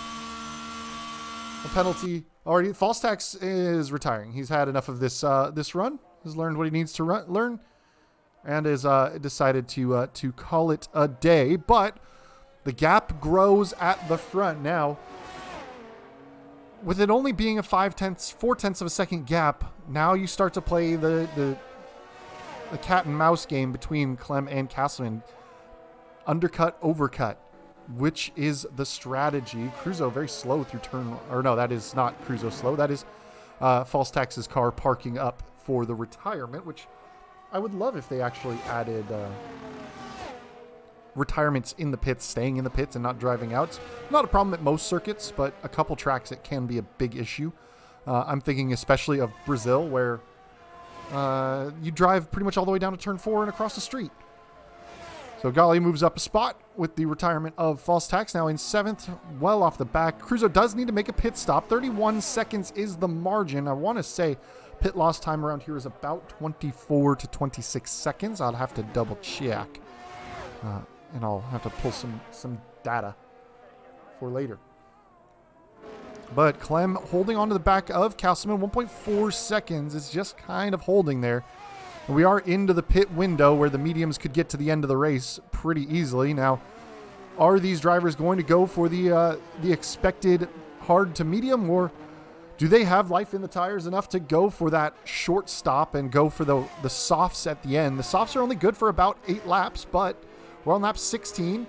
A penalty. Already, False Tax is retiring. He's had enough of this run. He's learned what he needs to learn, and is decided to call it a day. But the gap grows at the front now. With it only being a 4/10 of a second gap, now you start to play the cat and mouse game between Clem and Castleman. Undercut, overcut. Which is the strategy? Cruzo very slow through turn... Or no, that is not Cruzo slow. That is False Tax's car parking up for the retirement, which I would love if they actually added retirements in the pits, staying in the pits and not driving out. It's not a problem at most circuits, but a couple tracks it can be a big issue. I'm thinking especially of Brazil, where you drive pretty much all the way down to turn 4 and across the street. So Gali moves up a spot with the retirement of False Tax, now in 7th, well off the back. Cruzo does need to make a pit stop. 31 seconds is the margin. I want to say pit loss time around here is about 24 to 26 seconds. I'll have to double check. And I'll have to pull some data for later. But Clem holding on to the back of Castleman. 1.4 seconds is just kind of holding there. We are into the pit window where the mediums could get to the end of the race pretty easily. Now, are these drivers going to go for the expected hard to medium, or do they have life in the tires enough to go for that short stop and go for the softs at the end? The softs are only good for about 8 laps, but we're on lap 16.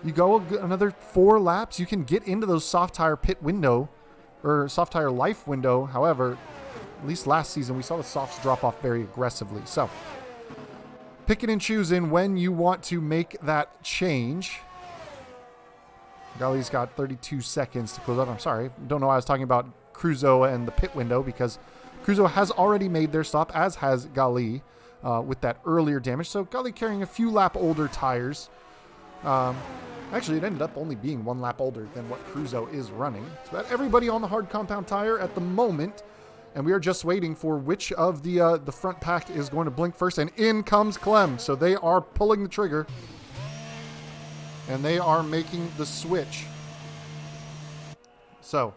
You go another 4 laps, you can get into those soft tire pit window, or soft tire life window. However, at least last season, we saw the softs drop off very aggressively. So, picking and choosing when you want to make that change. Gali's got 32 seconds to close up. I'm sorry. Don't know why I was talking about Cruzo and the pit window, because Cruzo has already made their stop, as has Gali, with that earlier damage. So, Gali carrying a few lap older tires. Actually, it ended up only being 1 lap older than what Cruzo is running. So, that everybody on the hard compound tire at the moment. And we are just waiting for which of the front pack is going to blink first. And in comes Clem. So they are pulling the trigger. And they are making the switch. So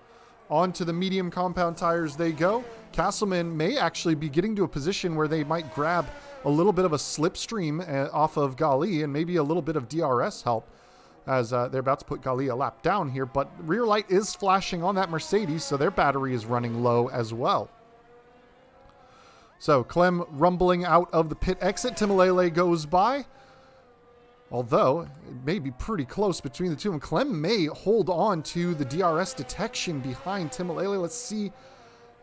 on to the medium compound tires they go. Castleman may actually be getting to a position where they might grab a little bit of a slipstream off of Gali and maybe a little bit of DRS help, as they're about to put Gali a lap down here. But rear light is flashing on that Mercedes, so their battery is running low as well. So Clem rumbling out of the pit exit. Timalele goes by. Although, it may be pretty close between the two of them. Clem may hold on to the DRS detection behind Timalele. Let's see.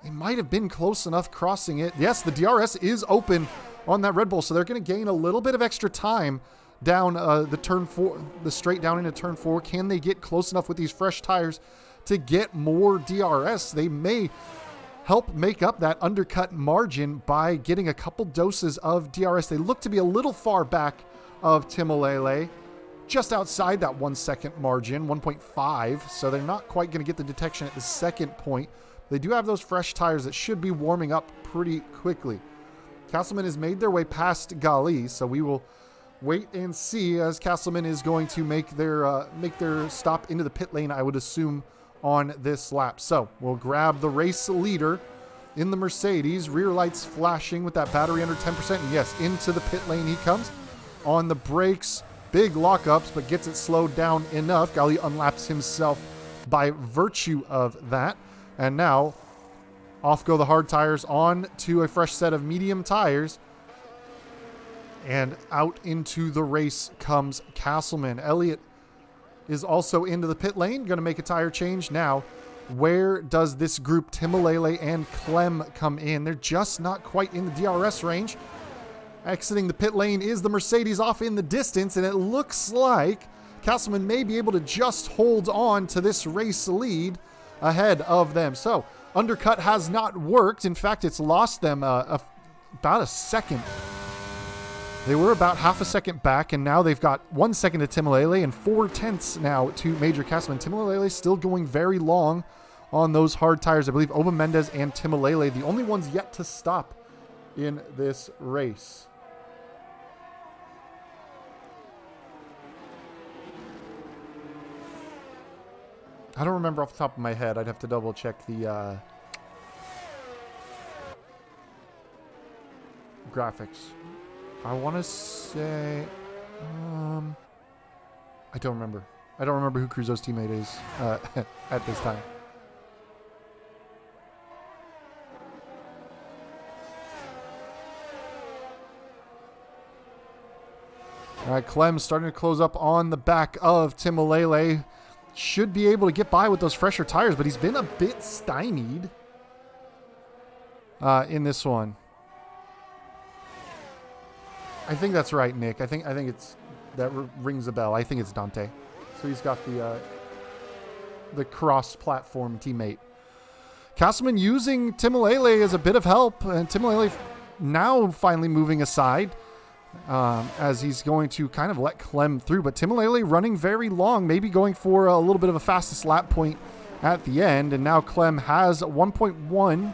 They might have been close enough crossing it. Yes, the DRS is open on that Red Bull, so they're going to gain a little bit of extra time down the turn 4, the straight down into turn 4. Can they get close enough with these fresh tires to get more DRS? They may help make up that undercut margin by getting a couple doses of DRS. They look to be a little far back of Timalele, just outside that 1 second margin, 1.5. So they're not quite going to get the detection at the second point. They do have those fresh tires that should be warming up pretty quickly. Castleman has made their way past Gali, so we will wait and see as Castleman is going to make their stop into the pit lane, I would assume, on this lap. So we'll grab the race leader in the Mercedes, rear lights flashing with that battery under 10%. And yes, into the pit lane he comes. On the brakes, big lockups, but gets it slowed down enough. Gali unlaps himself by virtue of that. And now off go the hard tires on to a fresh set of medium tires. And out into the race comes Castleman. Elliott is also into the pit lane, going to make a tire change. Now, where does this group, Timalele and Clem, come in? They're just not quite in the DRS range. Exiting the pit lane is the Mercedes off in the distance, and it looks like Castleman may be able to just hold on to this race lead ahead of them. So, undercut has not worked. In fact, it's lost them about a second. They were about half a second back, and now they've got 1 second to Timolele and 4/10 now to Major Castleman. Timolele still going very long on those hard tires. I believe Oba Mendez and Timolele, the only ones yet to stop in this race. I don't remember off the top of my head. I'd have to double check the graphics. I want to say, I don't remember. I don't remember who Cruzo's teammate is at this time. All right, Clem starting to close up on the back of Timolele. Should be able to get by with those fresher tires, but he's been a bit stymied in this one. I think that's right, Nick. I think it's that rings a bell. I think it's Dante. So he's got the cross-platform teammate. Castleman using Timolele as a bit of help, and Timolele now finally moving aside as he's going to kind of let Clem through. But Timolele running very long, maybe going for a little bit of a fastest lap point at the end, and now Clem has 1.1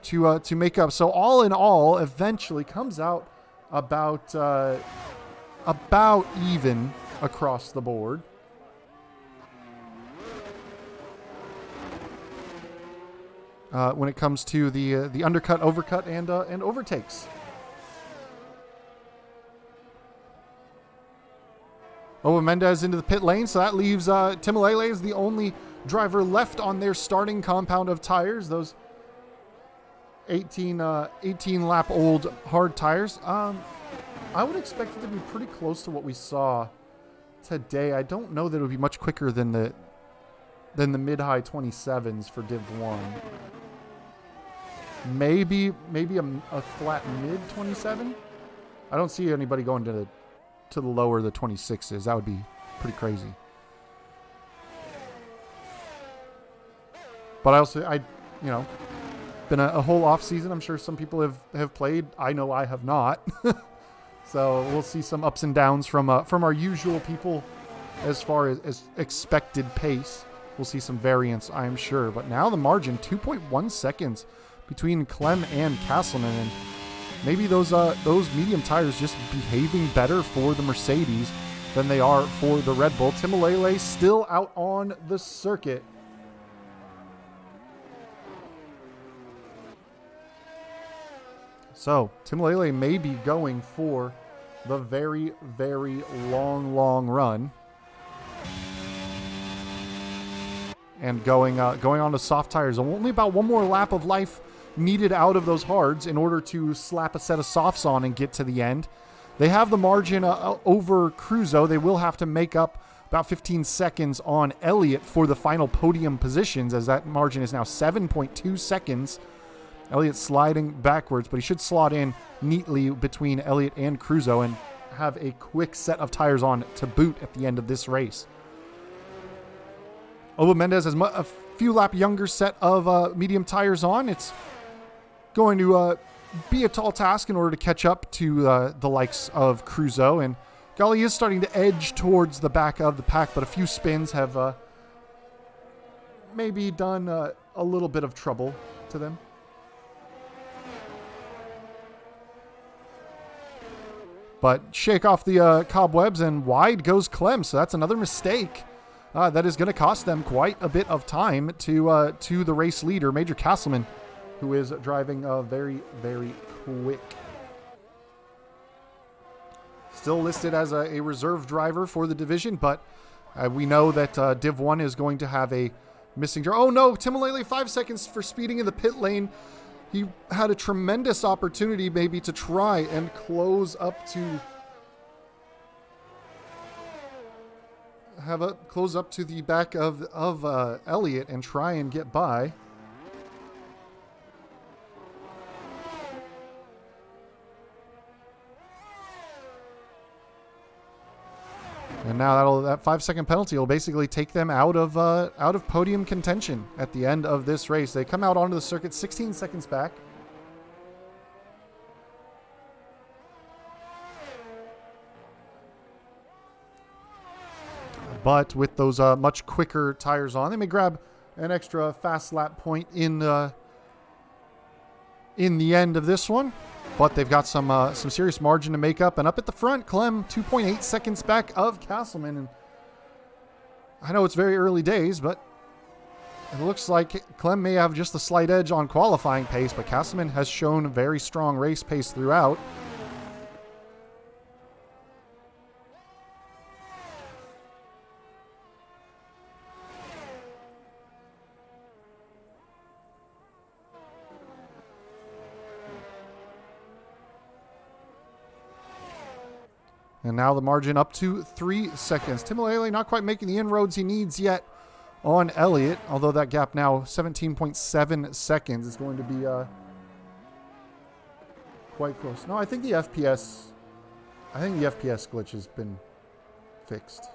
to make up. So all in all, eventually comes out about even across the board. When it comes to the undercut, overcut, and overtakes. Oba Mendez into the pit lane, so that leaves Timolele as the only driver left on their starting compound of tires. Those 18 lap old hard tires. I would expect it to be pretty close to what we saw today. I don't know that it would be much quicker than the mid-high 27s for Div 1. Maybe a flat mid 27. I don't see anybody going to the lower the 26s. That would be pretty crazy. But been a whole off season. I'm sure some people have played. I know I have not. So we'll see some ups and downs from our usual people as far as expected pace. We'll see some variance, I'm sure. But now the margin, 2.1 seconds between Clem and Castleman. And maybe those medium tires just behaving better for the Mercedes than they are for the Red Bull. Timolele still out on the circuit. So Timolele may be going for the very, very long run. And going on to soft tires. Only about one more lap of life needed out of those hards in order to slap a set of softs on and get to the end. They have the margin over Cruzo. They will have to make up about 15 seconds on Elliott for the final podium positions, as that margin is now 7.2 seconds. Elliott sliding backwards, but he should slot in neatly between Elliott and Cruzo and have a quick set of tires on to boot at the end of this race. Oba Mendez has a few lap younger set of medium tires on. It's going to be a tall task in order to catch up to the likes of Cruzo. And Gali is starting to edge towards the back of the pack, but a few spins have maybe done a little bit of trouble to them. But shake off the cobwebs, and wide goes Clem. So that's another mistake that is going to cost them quite a bit of time to the race leader, Major Castleman, who is driving very, very quick. Still listed as a reserve driver for the division, but we know that Div 1 is going to have a missing driver. Oh no, Timolele 5 seconds for speeding in the pit lane. He had a tremendous opportunity maybe to try and close up to the back of Elliott and try and get by. And now that 5 second penalty will basically take them out of podium contention at the end of this race. They come out onto the circuit 16 seconds back. But with those much quicker tires on, they may grab an extra fast lap point in the end of this one. But they've got some serious margin to make up. And up at the front, Clem 2.8 seconds back of Castleman. And I know it's very early days, but it looks like Clem may have just a slight edge on qualifying pace, but Castleman has shown very strong race pace throughout. And now the margin up to 3 seconds. Timolele not quite making the inroads he needs yet on Elliott, although that gap now 17.7 seconds is going to be quite close. No, I think the FPS glitch has been fixed.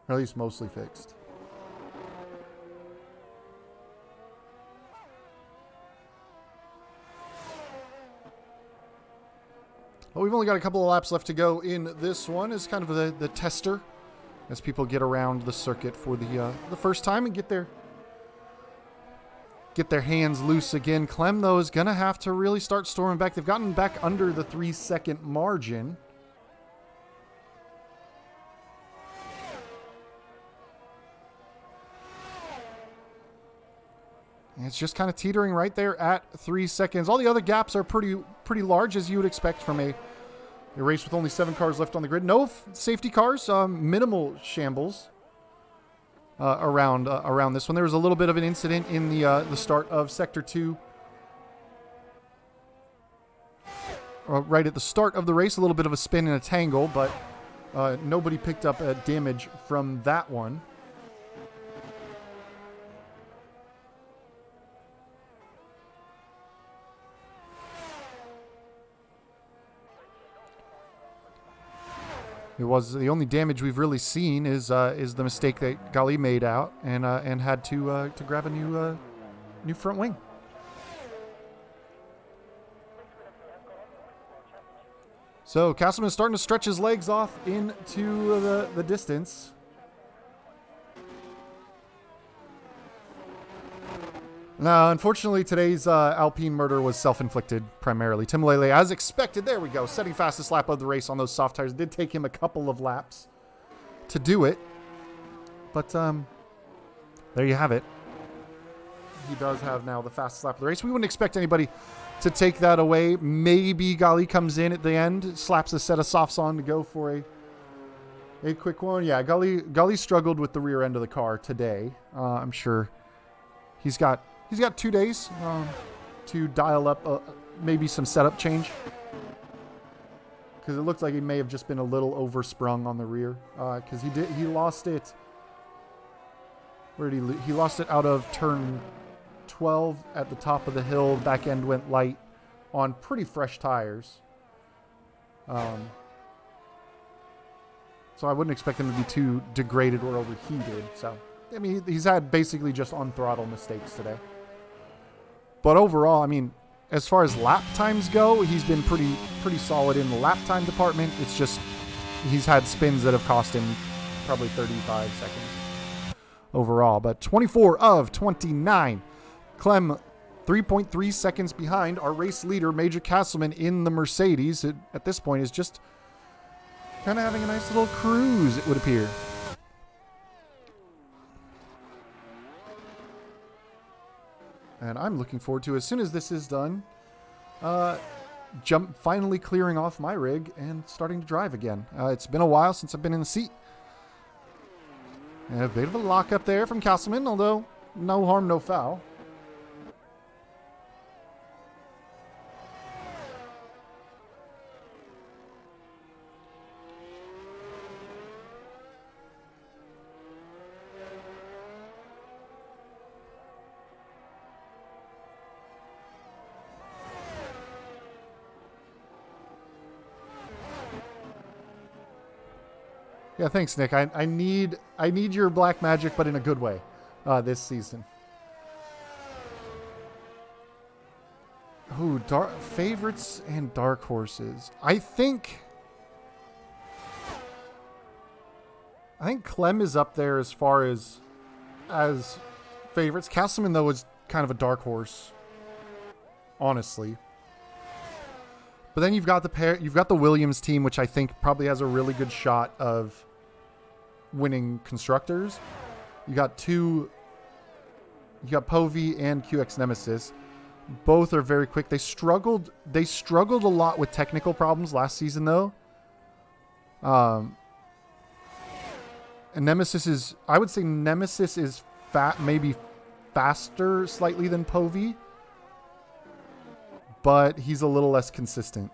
Or at least mostly fixed. Well, we've only got a couple of laps left to go in this one. It's kind of the tester as people get around the circuit for the first time and get their hands loose again. Clem, though, is going to have to really start storming back. They've gotten back under the 3-second margin. And it's just kind of teetering right there at 3 seconds. All the other gaps are pretty large, as you would expect from a race with only 7 cars left on the grid. No safety cars, minimal shambles around this one. There was a little bit of an incident in the start of Sector 2. Right at the start of the race, a little bit of a spin and a tangle, but nobody picked up damage from that one. It was the only damage we've really seen is the mistake that Gali made out and had to grab a new front wing. So Castleman is starting to stretch his legs off into the distance. Now, unfortunately, today's Alpine murder was self-inflicted primarily. Timolele, as expected, there we go, setting fastest lap of the race on those soft tires. It did take him a couple of laps to do it. But there you have it. He does have now the fastest lap of the race. We wouldn't expect anybody to take that away. Maybe Gali comes in at the end, slaps a set of softs on to go for a quick one. Yeah, Gali struggled with the rear end of the car today. I'm sure he's got 2 days to dial up maybe some setup change, because it looks like he may have just been a little oversprung on the rear, because he lost it. Where did he lost it out of turn 12 at the top of the hill. The back end went light on pretty fresh tires. So I wouldn't expect him to be too degraded or overheated. So I mean, he's had basically just on throttle mistakes today. But overall, I mean, as far as lap times go, he's been pretty solid in the lap time department. It's just he's had spins that have cost him probably 35 seconds overall. But 24 of 29. Clem 3.3 seconds behind our race leader, Major Castleman, in the Mercedes. It, at this point, is just kind of having a nice little cruise, it would appear. And I'm looking forward to, as soon as this is done, finally clearing off my rig and starting to drive again. It's been a while since I've been in the seat. And a bit of a lock up there from Castleman, although no harm, no foul. Yeah, thanks, Nick. I need your black magic, but in a good way, this season. Ooh, favorites and dark horses. I think Clem is up there as far as favorites. Castleman, though, is kind of a dark horse, honestly. But then you've got the Williams team, which I think probably has a really good shot of winning constructors. You got Povey and QX Nemesis. Both are very quick. They struggled a lot with technical problems last season, though. And I would say Nemesis is maybe faster slightly than Povey, but he's a little less consistent.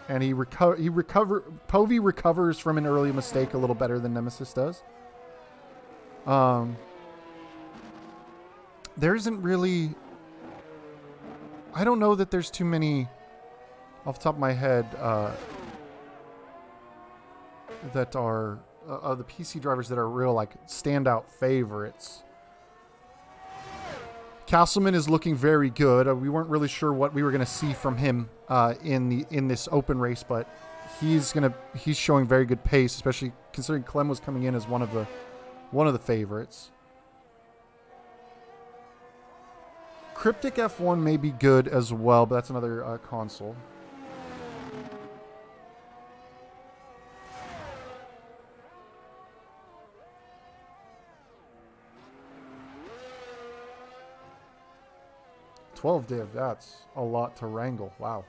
And Povey recovers from an early mistake a little better than Nemesis does. There isn't really, I don't know that there's too many off the top of my head that are the PC drivers that are real like standout favorites. Castleman is looking very good. We weren't really sure what we were going to see from him in this open race, but he's showing very good pace, especially considering Clem was coming in as one of the favorites. Cryptic F1 may be good as well, but that's another console. $12 div, that's a lot to wrangle. Wow.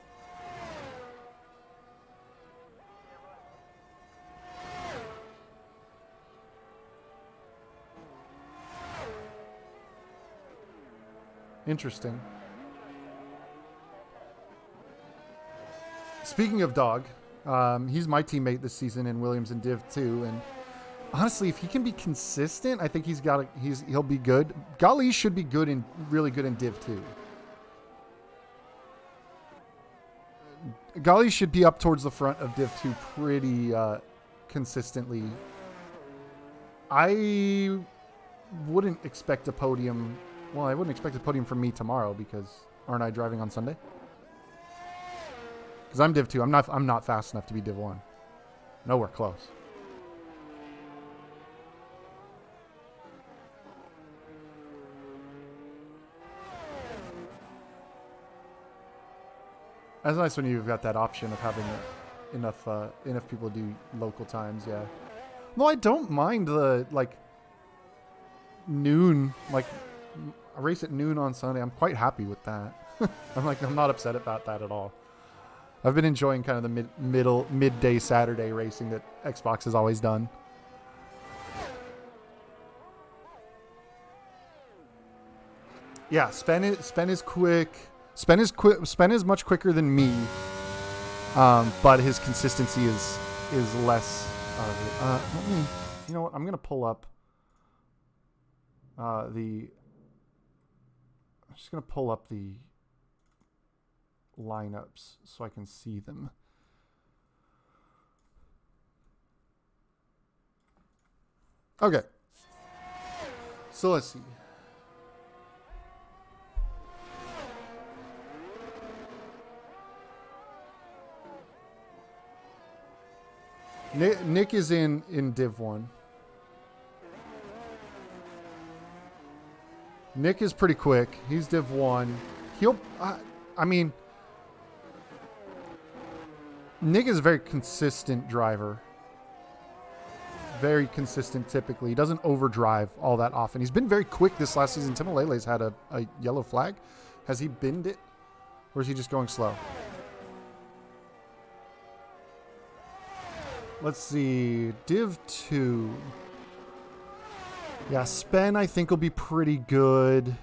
Interesting. Speaking of Dog, he's my teammate this season in Williams and Div 2, and honestly, if he can be consistent, I think he'll be good. Gali should be really good in Div 2. Gali should be up towards the front of Div 2 pretty consistently. I wouldn't expect a podium. Well, I wouldn't expect a podium from me tomorrow because aren't I driving on Sunday? Because I'm Div 2. I'm not fast enough to be Div 1. Nowhere close. That's nice when you've got that option of having enough people do local times, yeah. No, I don't mind the noon, a race at noon on Sunday. I'm quite happy with that. I'm not upset about that at all. I've been enjoying kind of the midday Saturday racing that Xbox has always done. Yeah, Spen is quick. Spen is much quicker than me, but his consistency is less. You know what? I'm gonna pull up I'm just gonna pull up the lineups so I can see them. Okay. So let's see. Nick is in Div 1. Nick is pretty quick. He's Div 1. Nick is a very consistent driver. Very consistent typically. He doesn't overdrive all that often. He's been very quick this last season. Timolele's had a yellow flag. Has he binned it? Or is he just going slow? Let's see. Div 2. Yeah, Spen I think will be pretty good.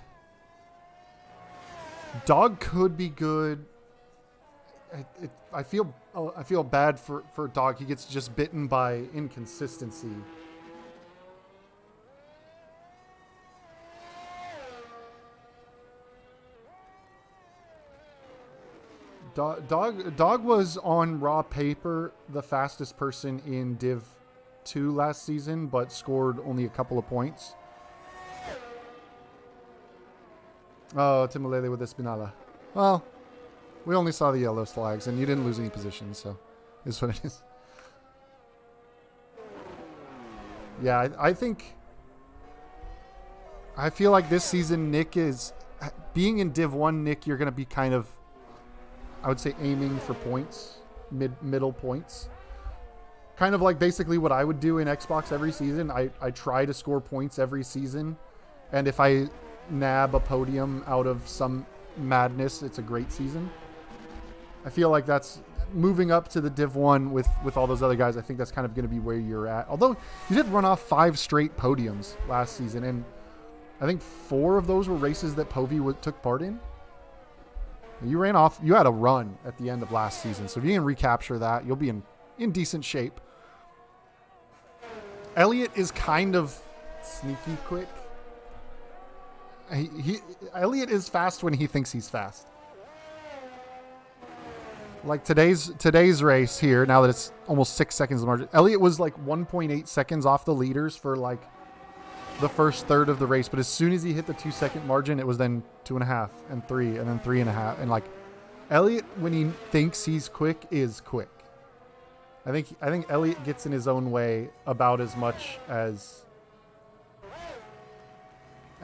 Dog could be good. I feel bad for Dog. He gets just bitten by inconsistency. Dog was on raw paper the fastest person in Div 2 last season, but scored only a couple of points. Oh, Timolele with Espinala. Well, we only saw the yellow flags, and you didn't lose any positions, so is what it is. Yeah, I feel like this season, Nick is... Being in Div 1, Nick, you're going to be kind of, I would say, aiming for points, middle points. Kind of like basically what I would do in Xbox every season. I try to score points every season. And if I nab a podium out of some madness, it's a great season. I feel like that's moving up to the Div 1 with all those other guys. I think that's kind of going to be where you're at. Although you did run off 5 straight podiums last season, and I think 4 of those were races that Povey took part in. You ran off. You had a run at the end of last season, so if you can recapture that, you'll be in decent shape. Elliott is kind of sneaky quick. Elliott is fast when he thinks he's fast. Like today's race here, now that it's almost 6 seconds of margin, Elliott was like 1.8 seconds off the leaders for like the first third of the race, but as soon as he hit the 2-second margin, it was then 2.5 and 3 and then 3.5, and like Elliott, when he thinks he's quick, is quick. I think Elliott gets in his own way about as much as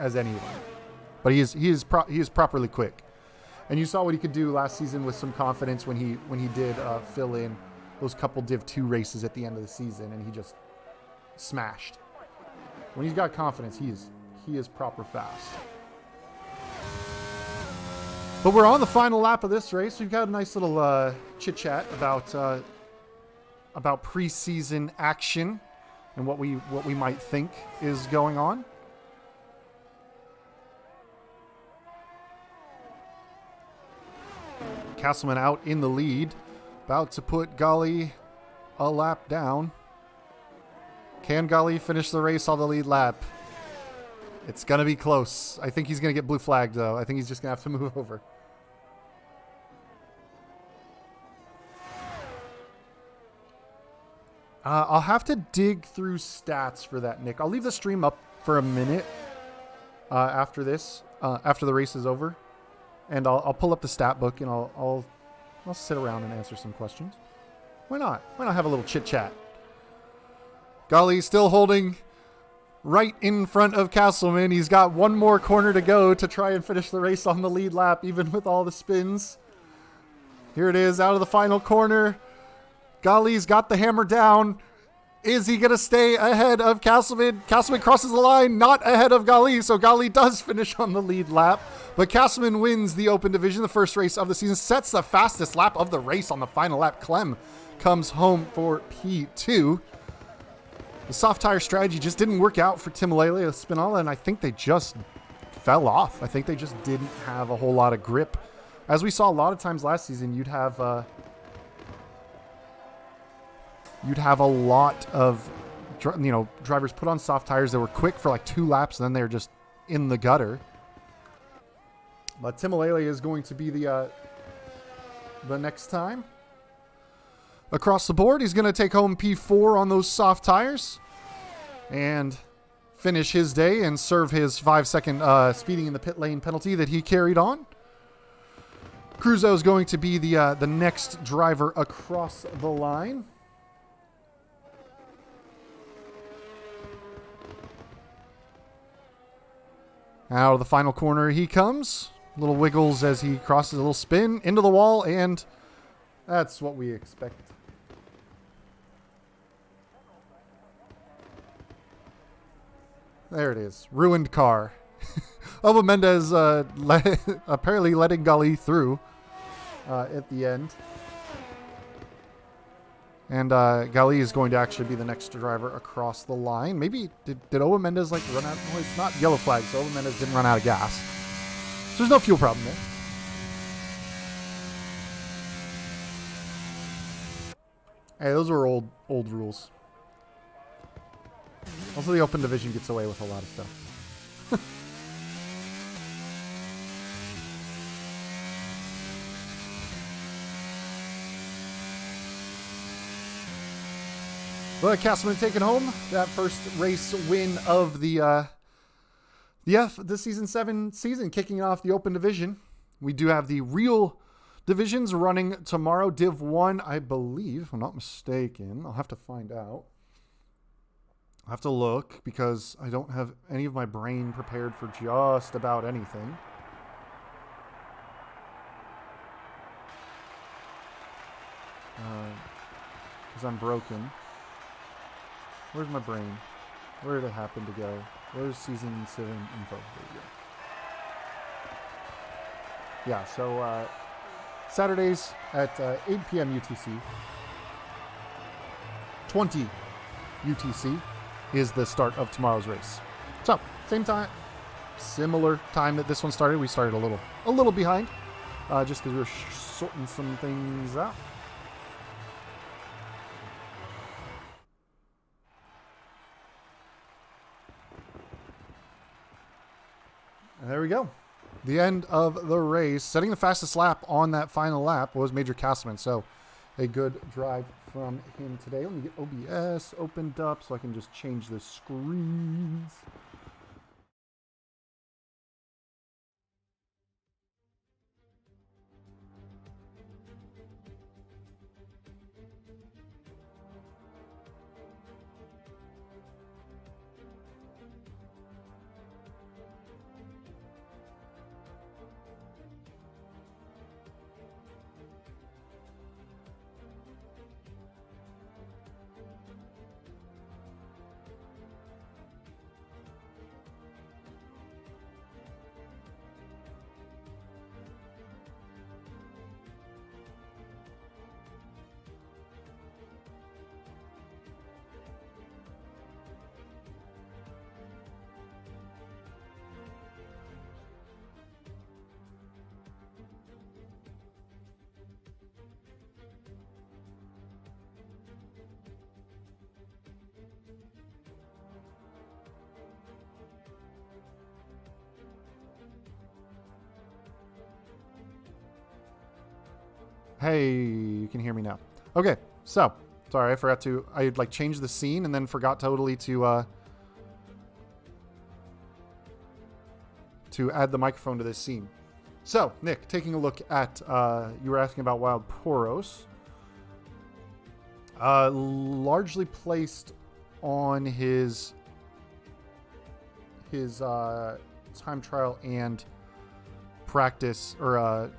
anyone, but he is properly quick, and you saw what he could do last season with some confidence when he did fill in those couple Div 2 races at the end of the season, and he just smashed. When he's got confidence, he is proper fast. But we're on the final lap of this race. We've got a nice little chit chat about preseason action and what we might think is going on. Castleman out in the lead, about to put Golly a lap down. Can Golly finish the race on the lead lap? It's going to be close. I think he's going to get blue flagged, though. I think he's just going to have to move over. I'll have to dig through stats for that, Nick. I'll leave the stream up for a minute after this, after the race is over. And I'll pull up the stat book, and I'll sit around and answer some questions. Why not? Why not have a little chit-chat? Golly still holding right in front of Castleman. He's got one more corner to go to try and finish the race on the lead lap, even with all the spins. Here it is, out of the final corner. Golly's got the hammer down. Is he going to stay ahead of Castleman? Castleman crosses the line, not ahead of Golly, so Golly does finish on the lead lap. But Castleman wins the Open Division, the first race of the season, sets the fastest lap of the race on the final lap. Clem comes home for P2. The soft tire strategy just didn't work out for Timolele Spinalla, and I think they just fell off. I think they just didn't have a whole lot of grip. As we saw a lot of times last season, you'd have a lot of drivers put on soft tires that were quick for like 2 laps, and then they're just in the gutter. But Timolele is going to be the next time. Across the board, he's going to take home P4 on those soft tires and finish his day and serve his 5-second speeding in the pit lane penalty that he carried on. Cruzo is going to be the next driver across the line. Out of the final corner he comes. Little wiggles as he crosses, a little spin into the wall, and that's what we expect. There it is. Ruined car. Oba Mendez apparently letting Golly through at the end. And Golly is going to actually be the next driver across the line. Maybe, did Oba Mendez like run out? Well, it's not yellow flag, so Oba Mendez didn't run out of gas. So there's no fuel problem there. Hey, those were old rules. Also, the Open Division gets away with a lot of stuff. Well, Castleman taking home that first race win of the season 7 season, kicking off the Open Division. We do have the real divisions running tomorrow. Div 1, I believe, if I'm not mistaken. I'll have to find out. I'll have to look because I don't have any of my brain prepared for just about anything. Because I'm broken. Where's my brain? Where did it happen to go? Where's Season 7 info? There we go. Yeah, so Saturdays at 8 p.m. UTC. 20 UTC is the start of tomorrow's race. So, same time, similar time that this one started. We started a little behind, just because we were sorting some things out. And there we go. The end of the race. Setting the fastest lap on that final lap was Major Castleman. So a good drive from him today. Let me get OBS opened up so I can just change the screens. Hey, you can hear me now. Okay, so sorry, I like changed the scene and then forgot totally to add the microphone to this scene. So, Nick, taking a look at you were asking about Wild Poros. Largely placed on his time trial and practice, or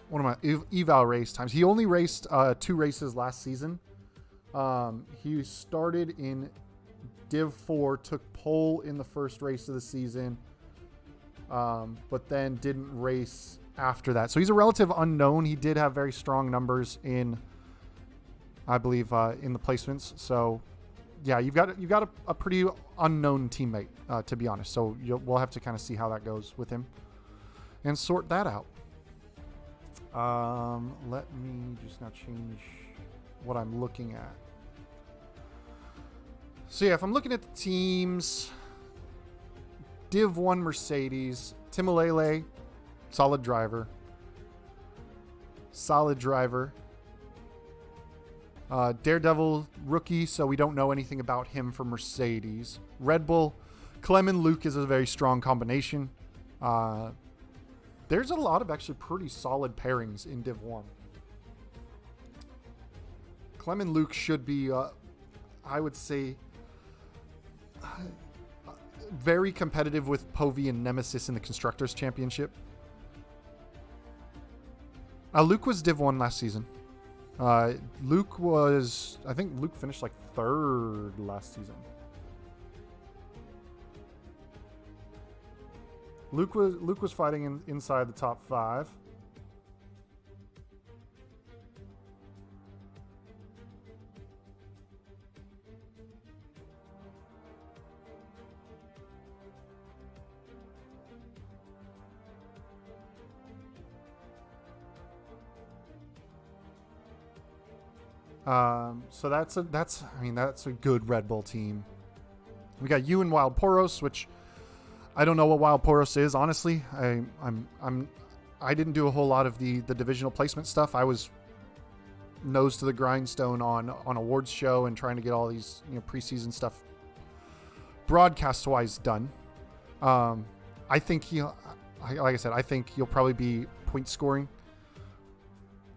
one of my eval race times. He only raced 2 races last season. He started in Div 4, took pole in the first race of the season, but then didn't race after that. So he's a relative unknown. He did have very strong numbers in, I believe, in the placements. So yeah, you've got a pretty unknown teammate, to be honest. So we'll have to kind of see how that goes with him and sort that out. Let me just now change what I'm looking at. So yeah, if I'm looking at the teams, Div 1 Mercedes, Timolele, solid driver. Daredevil rookie, so we don't know anything about him for Mercedes. Red Bull, Clem and Luke is a very strong combination. There's a lot of actually pretty solid pairings in Div 1. Clem and Luke should be, I would say, very competitive with Povey and Nemesis in the Constructors Championship. Luke was Div 1 last season. I think Luke finished like 3rd last season. Luke was fighting inside the top 5. So that's a good Red Bull team. We got you and Wild Poros, which I don't know what Wild Poros is, honestly. I didn't do a whole lot of the divisional placement stuff. I was nose to the grindstone on awards show and trying to get all these preseason stuff broadcast wise done. I think like I said, I think you'll probably be point scoring.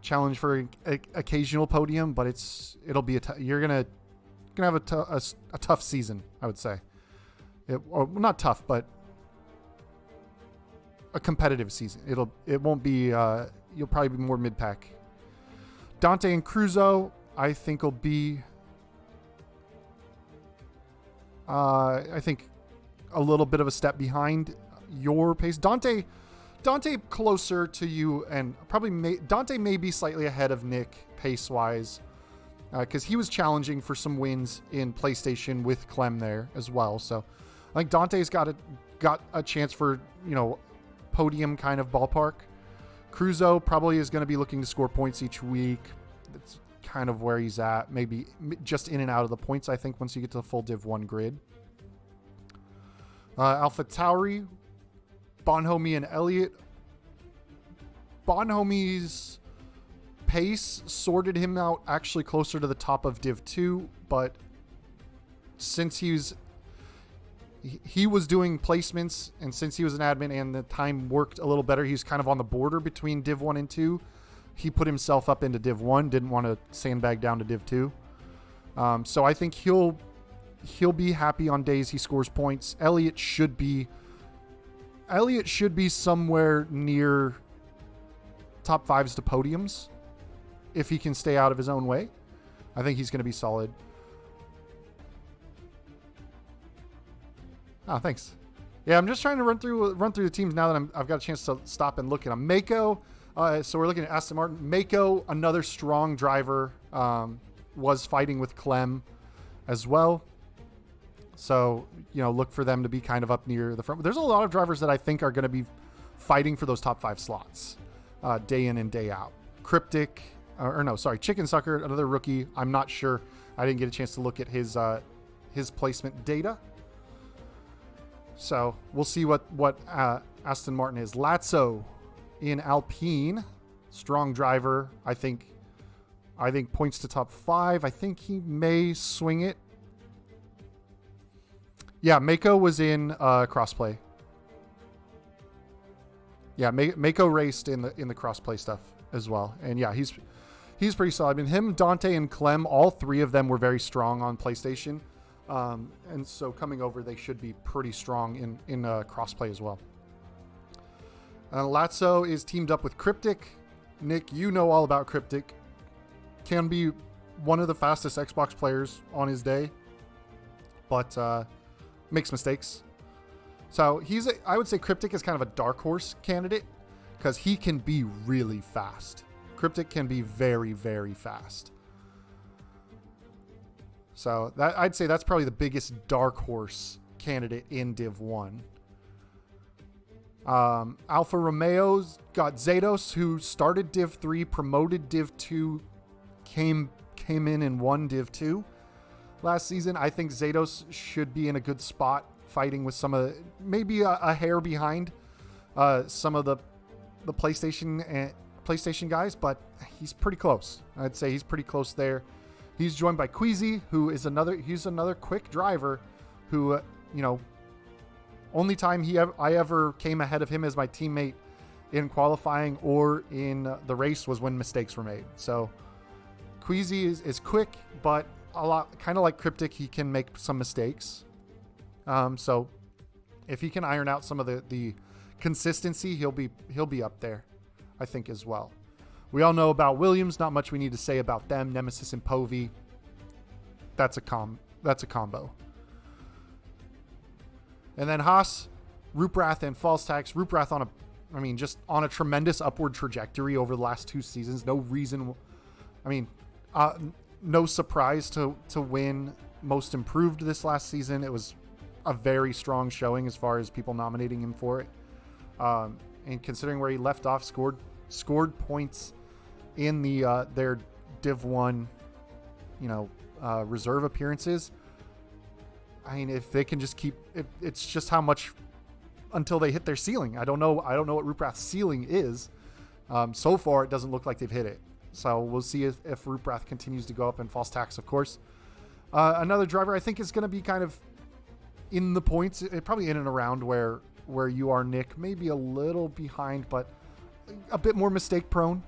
Challenge for an occasional podium, but it'll be you're gonna have a tough season, I would say. Or not tough, but a competitive season. It won't be. You'll probably be more mid pack. Dante and Cruzo, I think will be. I think a little bit of a step behind your pace. Dante closer to you, and probably Dante may be slightly ahead of Nick pace wise, because he was challenging for some wins in PlayStation with Clem there as well. So I think Dante's got a chance for, podium kind of ballpark. Cruzo probably is going to be looking to score points each week. That's kind of where he's at. Maybe just in and out of the points, I think, once you get to the full Div 1 grid. Alpha Tauri, Bonhomie, and Elliott. Bonhomie's pace sorted him out actually closer to the top of Div 2, but since he was doing placements, and since he was an admin and the time worked a little better, he's kind of on the border between Div 1 and 2. He put himself up into Div 1, didn't want to sandbag down to Div 2. So I think he'll be happy on days he scores points. Elliott should be somewhere near top 5s to podiums if he can stay out of his own way. I think he's going to be solid. Oh, thanks. Yeah, I'm just trying to run through the teams now that I've got a chance to stop and look at them. Mako, so we're looking at Aston Martin. Mako, another strong driver, was fighting with Clem as well. So, look for them to be kind of up near the front. There's a lot of drivers that I think are going to be fighting for those top 5 slots day in and day out. Cryptic, Chicken Sucker, another rookie. I'm not sure. I didn't get a chance to look at his placement data. So we'll see what Aston Martin is. Lazzo in Alpine, strong driver. I think points to top 5. I think he may swing it. Yeah, Mako was in crossplay. Yeah, Mako raced in the crossplay stuff as well, and yeah, he's pretty solid. I mean, him, Dante, and Clem, all 3 of them were very strong on PlayStation, and so coming over, they should be pretty strong in crossplay as well. Lazzo is teamed up with Cryptic. Nick, you know all about Cryptic. Can be one of the fastest Xbox players on his day, but makes mistakes. So I would say Cryptic is kind of a dark horse candidate because he can be really fast. Cryptic can be very, very fast. So I'd say that's probably the biggest dark horse candidate in Div 1. Alfa Romeo's got Zados, who started Div 3, promoted Div 2, came in and won Div 2 last season. I think Zados should be in a good spot fighting with some of maybe a hair behind some of the PlayStation guys, but he's pretty close. I'd say he's pretty close there. He's joined by Queasy, who is another quick driver who, only time I ever came ahead of him as my teammate in qualifying or in the race was when mistakes were made. So Queasy is quick, but a lot kind of like Cryptic, he can make some mistakes. So if he can iron out some of the consistency, he'll be up there, I think, as well. We all know about Williams. Not much we need to say about them. Nemesis and Povey. That's a combo. And then Haas, Ruprath, and False Tax. Ruprath just on a tremendous upward trajectory over the last 2 seasons. No reason. No surprise to win Most Improved this last season. It was a very strong showing as far as people nominating him for it. And considering where he left off, scored points in their Div 1, reserve appearances. I mean, if they can just keep it's just how much until they hit their ceiling. I don't know what Ruprath's ceiling is. So far, it doesn't look like they've hit it. So we'll see if Ruprath continues to go up, and False Tax, of course. Another driver I think is going to be kind of in the points, probably in and around where where you are, Nick, maybe a little behind, but a bit more mistake prone.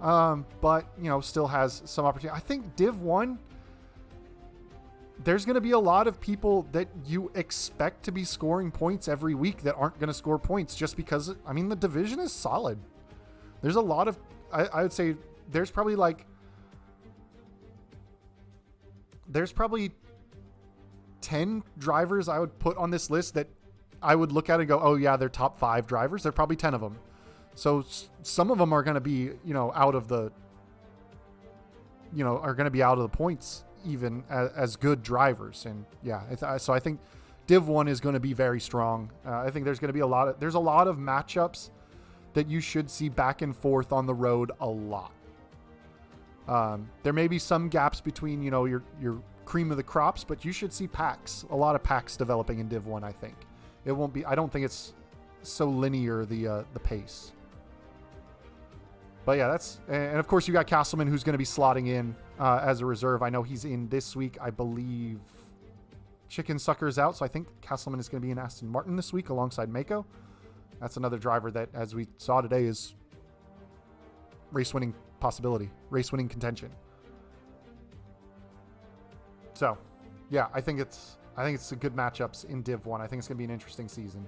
But, still has some opportunity. I think Div 1, there's going to be a lot of people that you expect to be scoring points every week that aren't going to score points just because, the division is solid. There's a lot of, I would say there's probably 10 drivers I would put on this list that I would look at and go, oh yeah, they're top 5 drivers. There are probably 10 of them. So some of them are going to be, out of the points even as good drivers. And yeah, so I think Div 1 is going to be very strong. I think there's going to be a lot of matchups that you should see back and forth on the road a lot. There may be some gaps between, your cream of the crops, but you should see a lot of packs developing in Div 1, I think. I don't think it's so linear, the pace. But yeah, and of course you got Castleman, who's going to be slotting in as a reserve. I know he's in this week. I believe Chicken Sucker's out, so I think Castleman is going to be in Aston Martin this week alongside Mako. That's another driver that, as we saw today, is race-winning possibility, race-winning contention. So, yeah, I think it's a good matchups in Div 1. I think it's going to be an interesting season.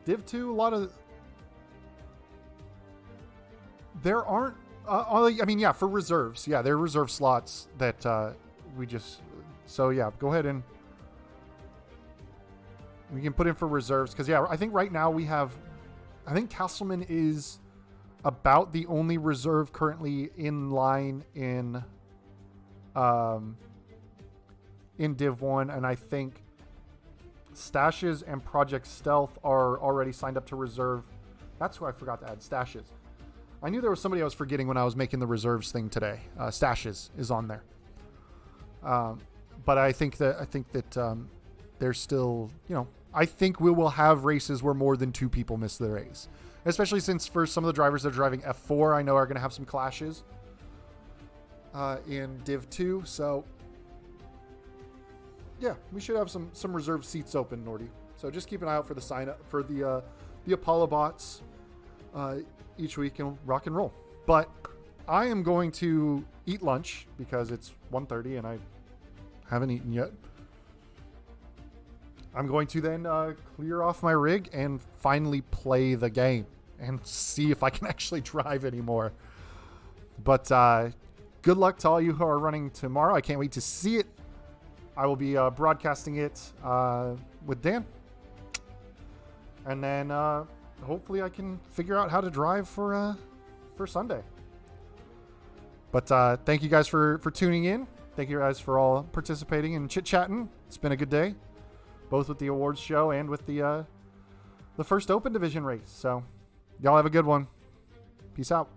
Div 2, there aren't, for reserves. Yeah, there are reserve slots that so yeah, go ahead and we can put in for reserves. Because yeah, I think right now I think Castleman is about the only reserve currently in line in Div 1. And I think Stashes and Project Stealth are already signed up to reserve. That's who I forgot to add, Stashes. I knew there was somebody I was forgetting when I was making the reserves thing today. Stashes is on there. But I think that there's still, I think we will have races where more than 2 people miss the race. Especially since for some of the drivers that are driving F4, I know are going to have some clashes in Div 2. So yeah, we should have some reserved seats open, Nordy. So just keep an eye out for the sign up for the Apollo bots each week and rock and roll. But I am going to eat lunch because it's 1:30 and I haven't eaten yet. I'm going to then clear off my rig and finally play the game and see if I can actually drive anymore. But good luck to all you who are running tomorrow. I can't wait to see it. I will be broadcasting it with Dan. And then hopefully I can figure out how to drive for Sunday. But thank you guys for tuning in. Thank you guys for all participating and chit-chatting. It's been a good day, both with the awards show and with the first Open Division race. So y'all have a good one. Peace out.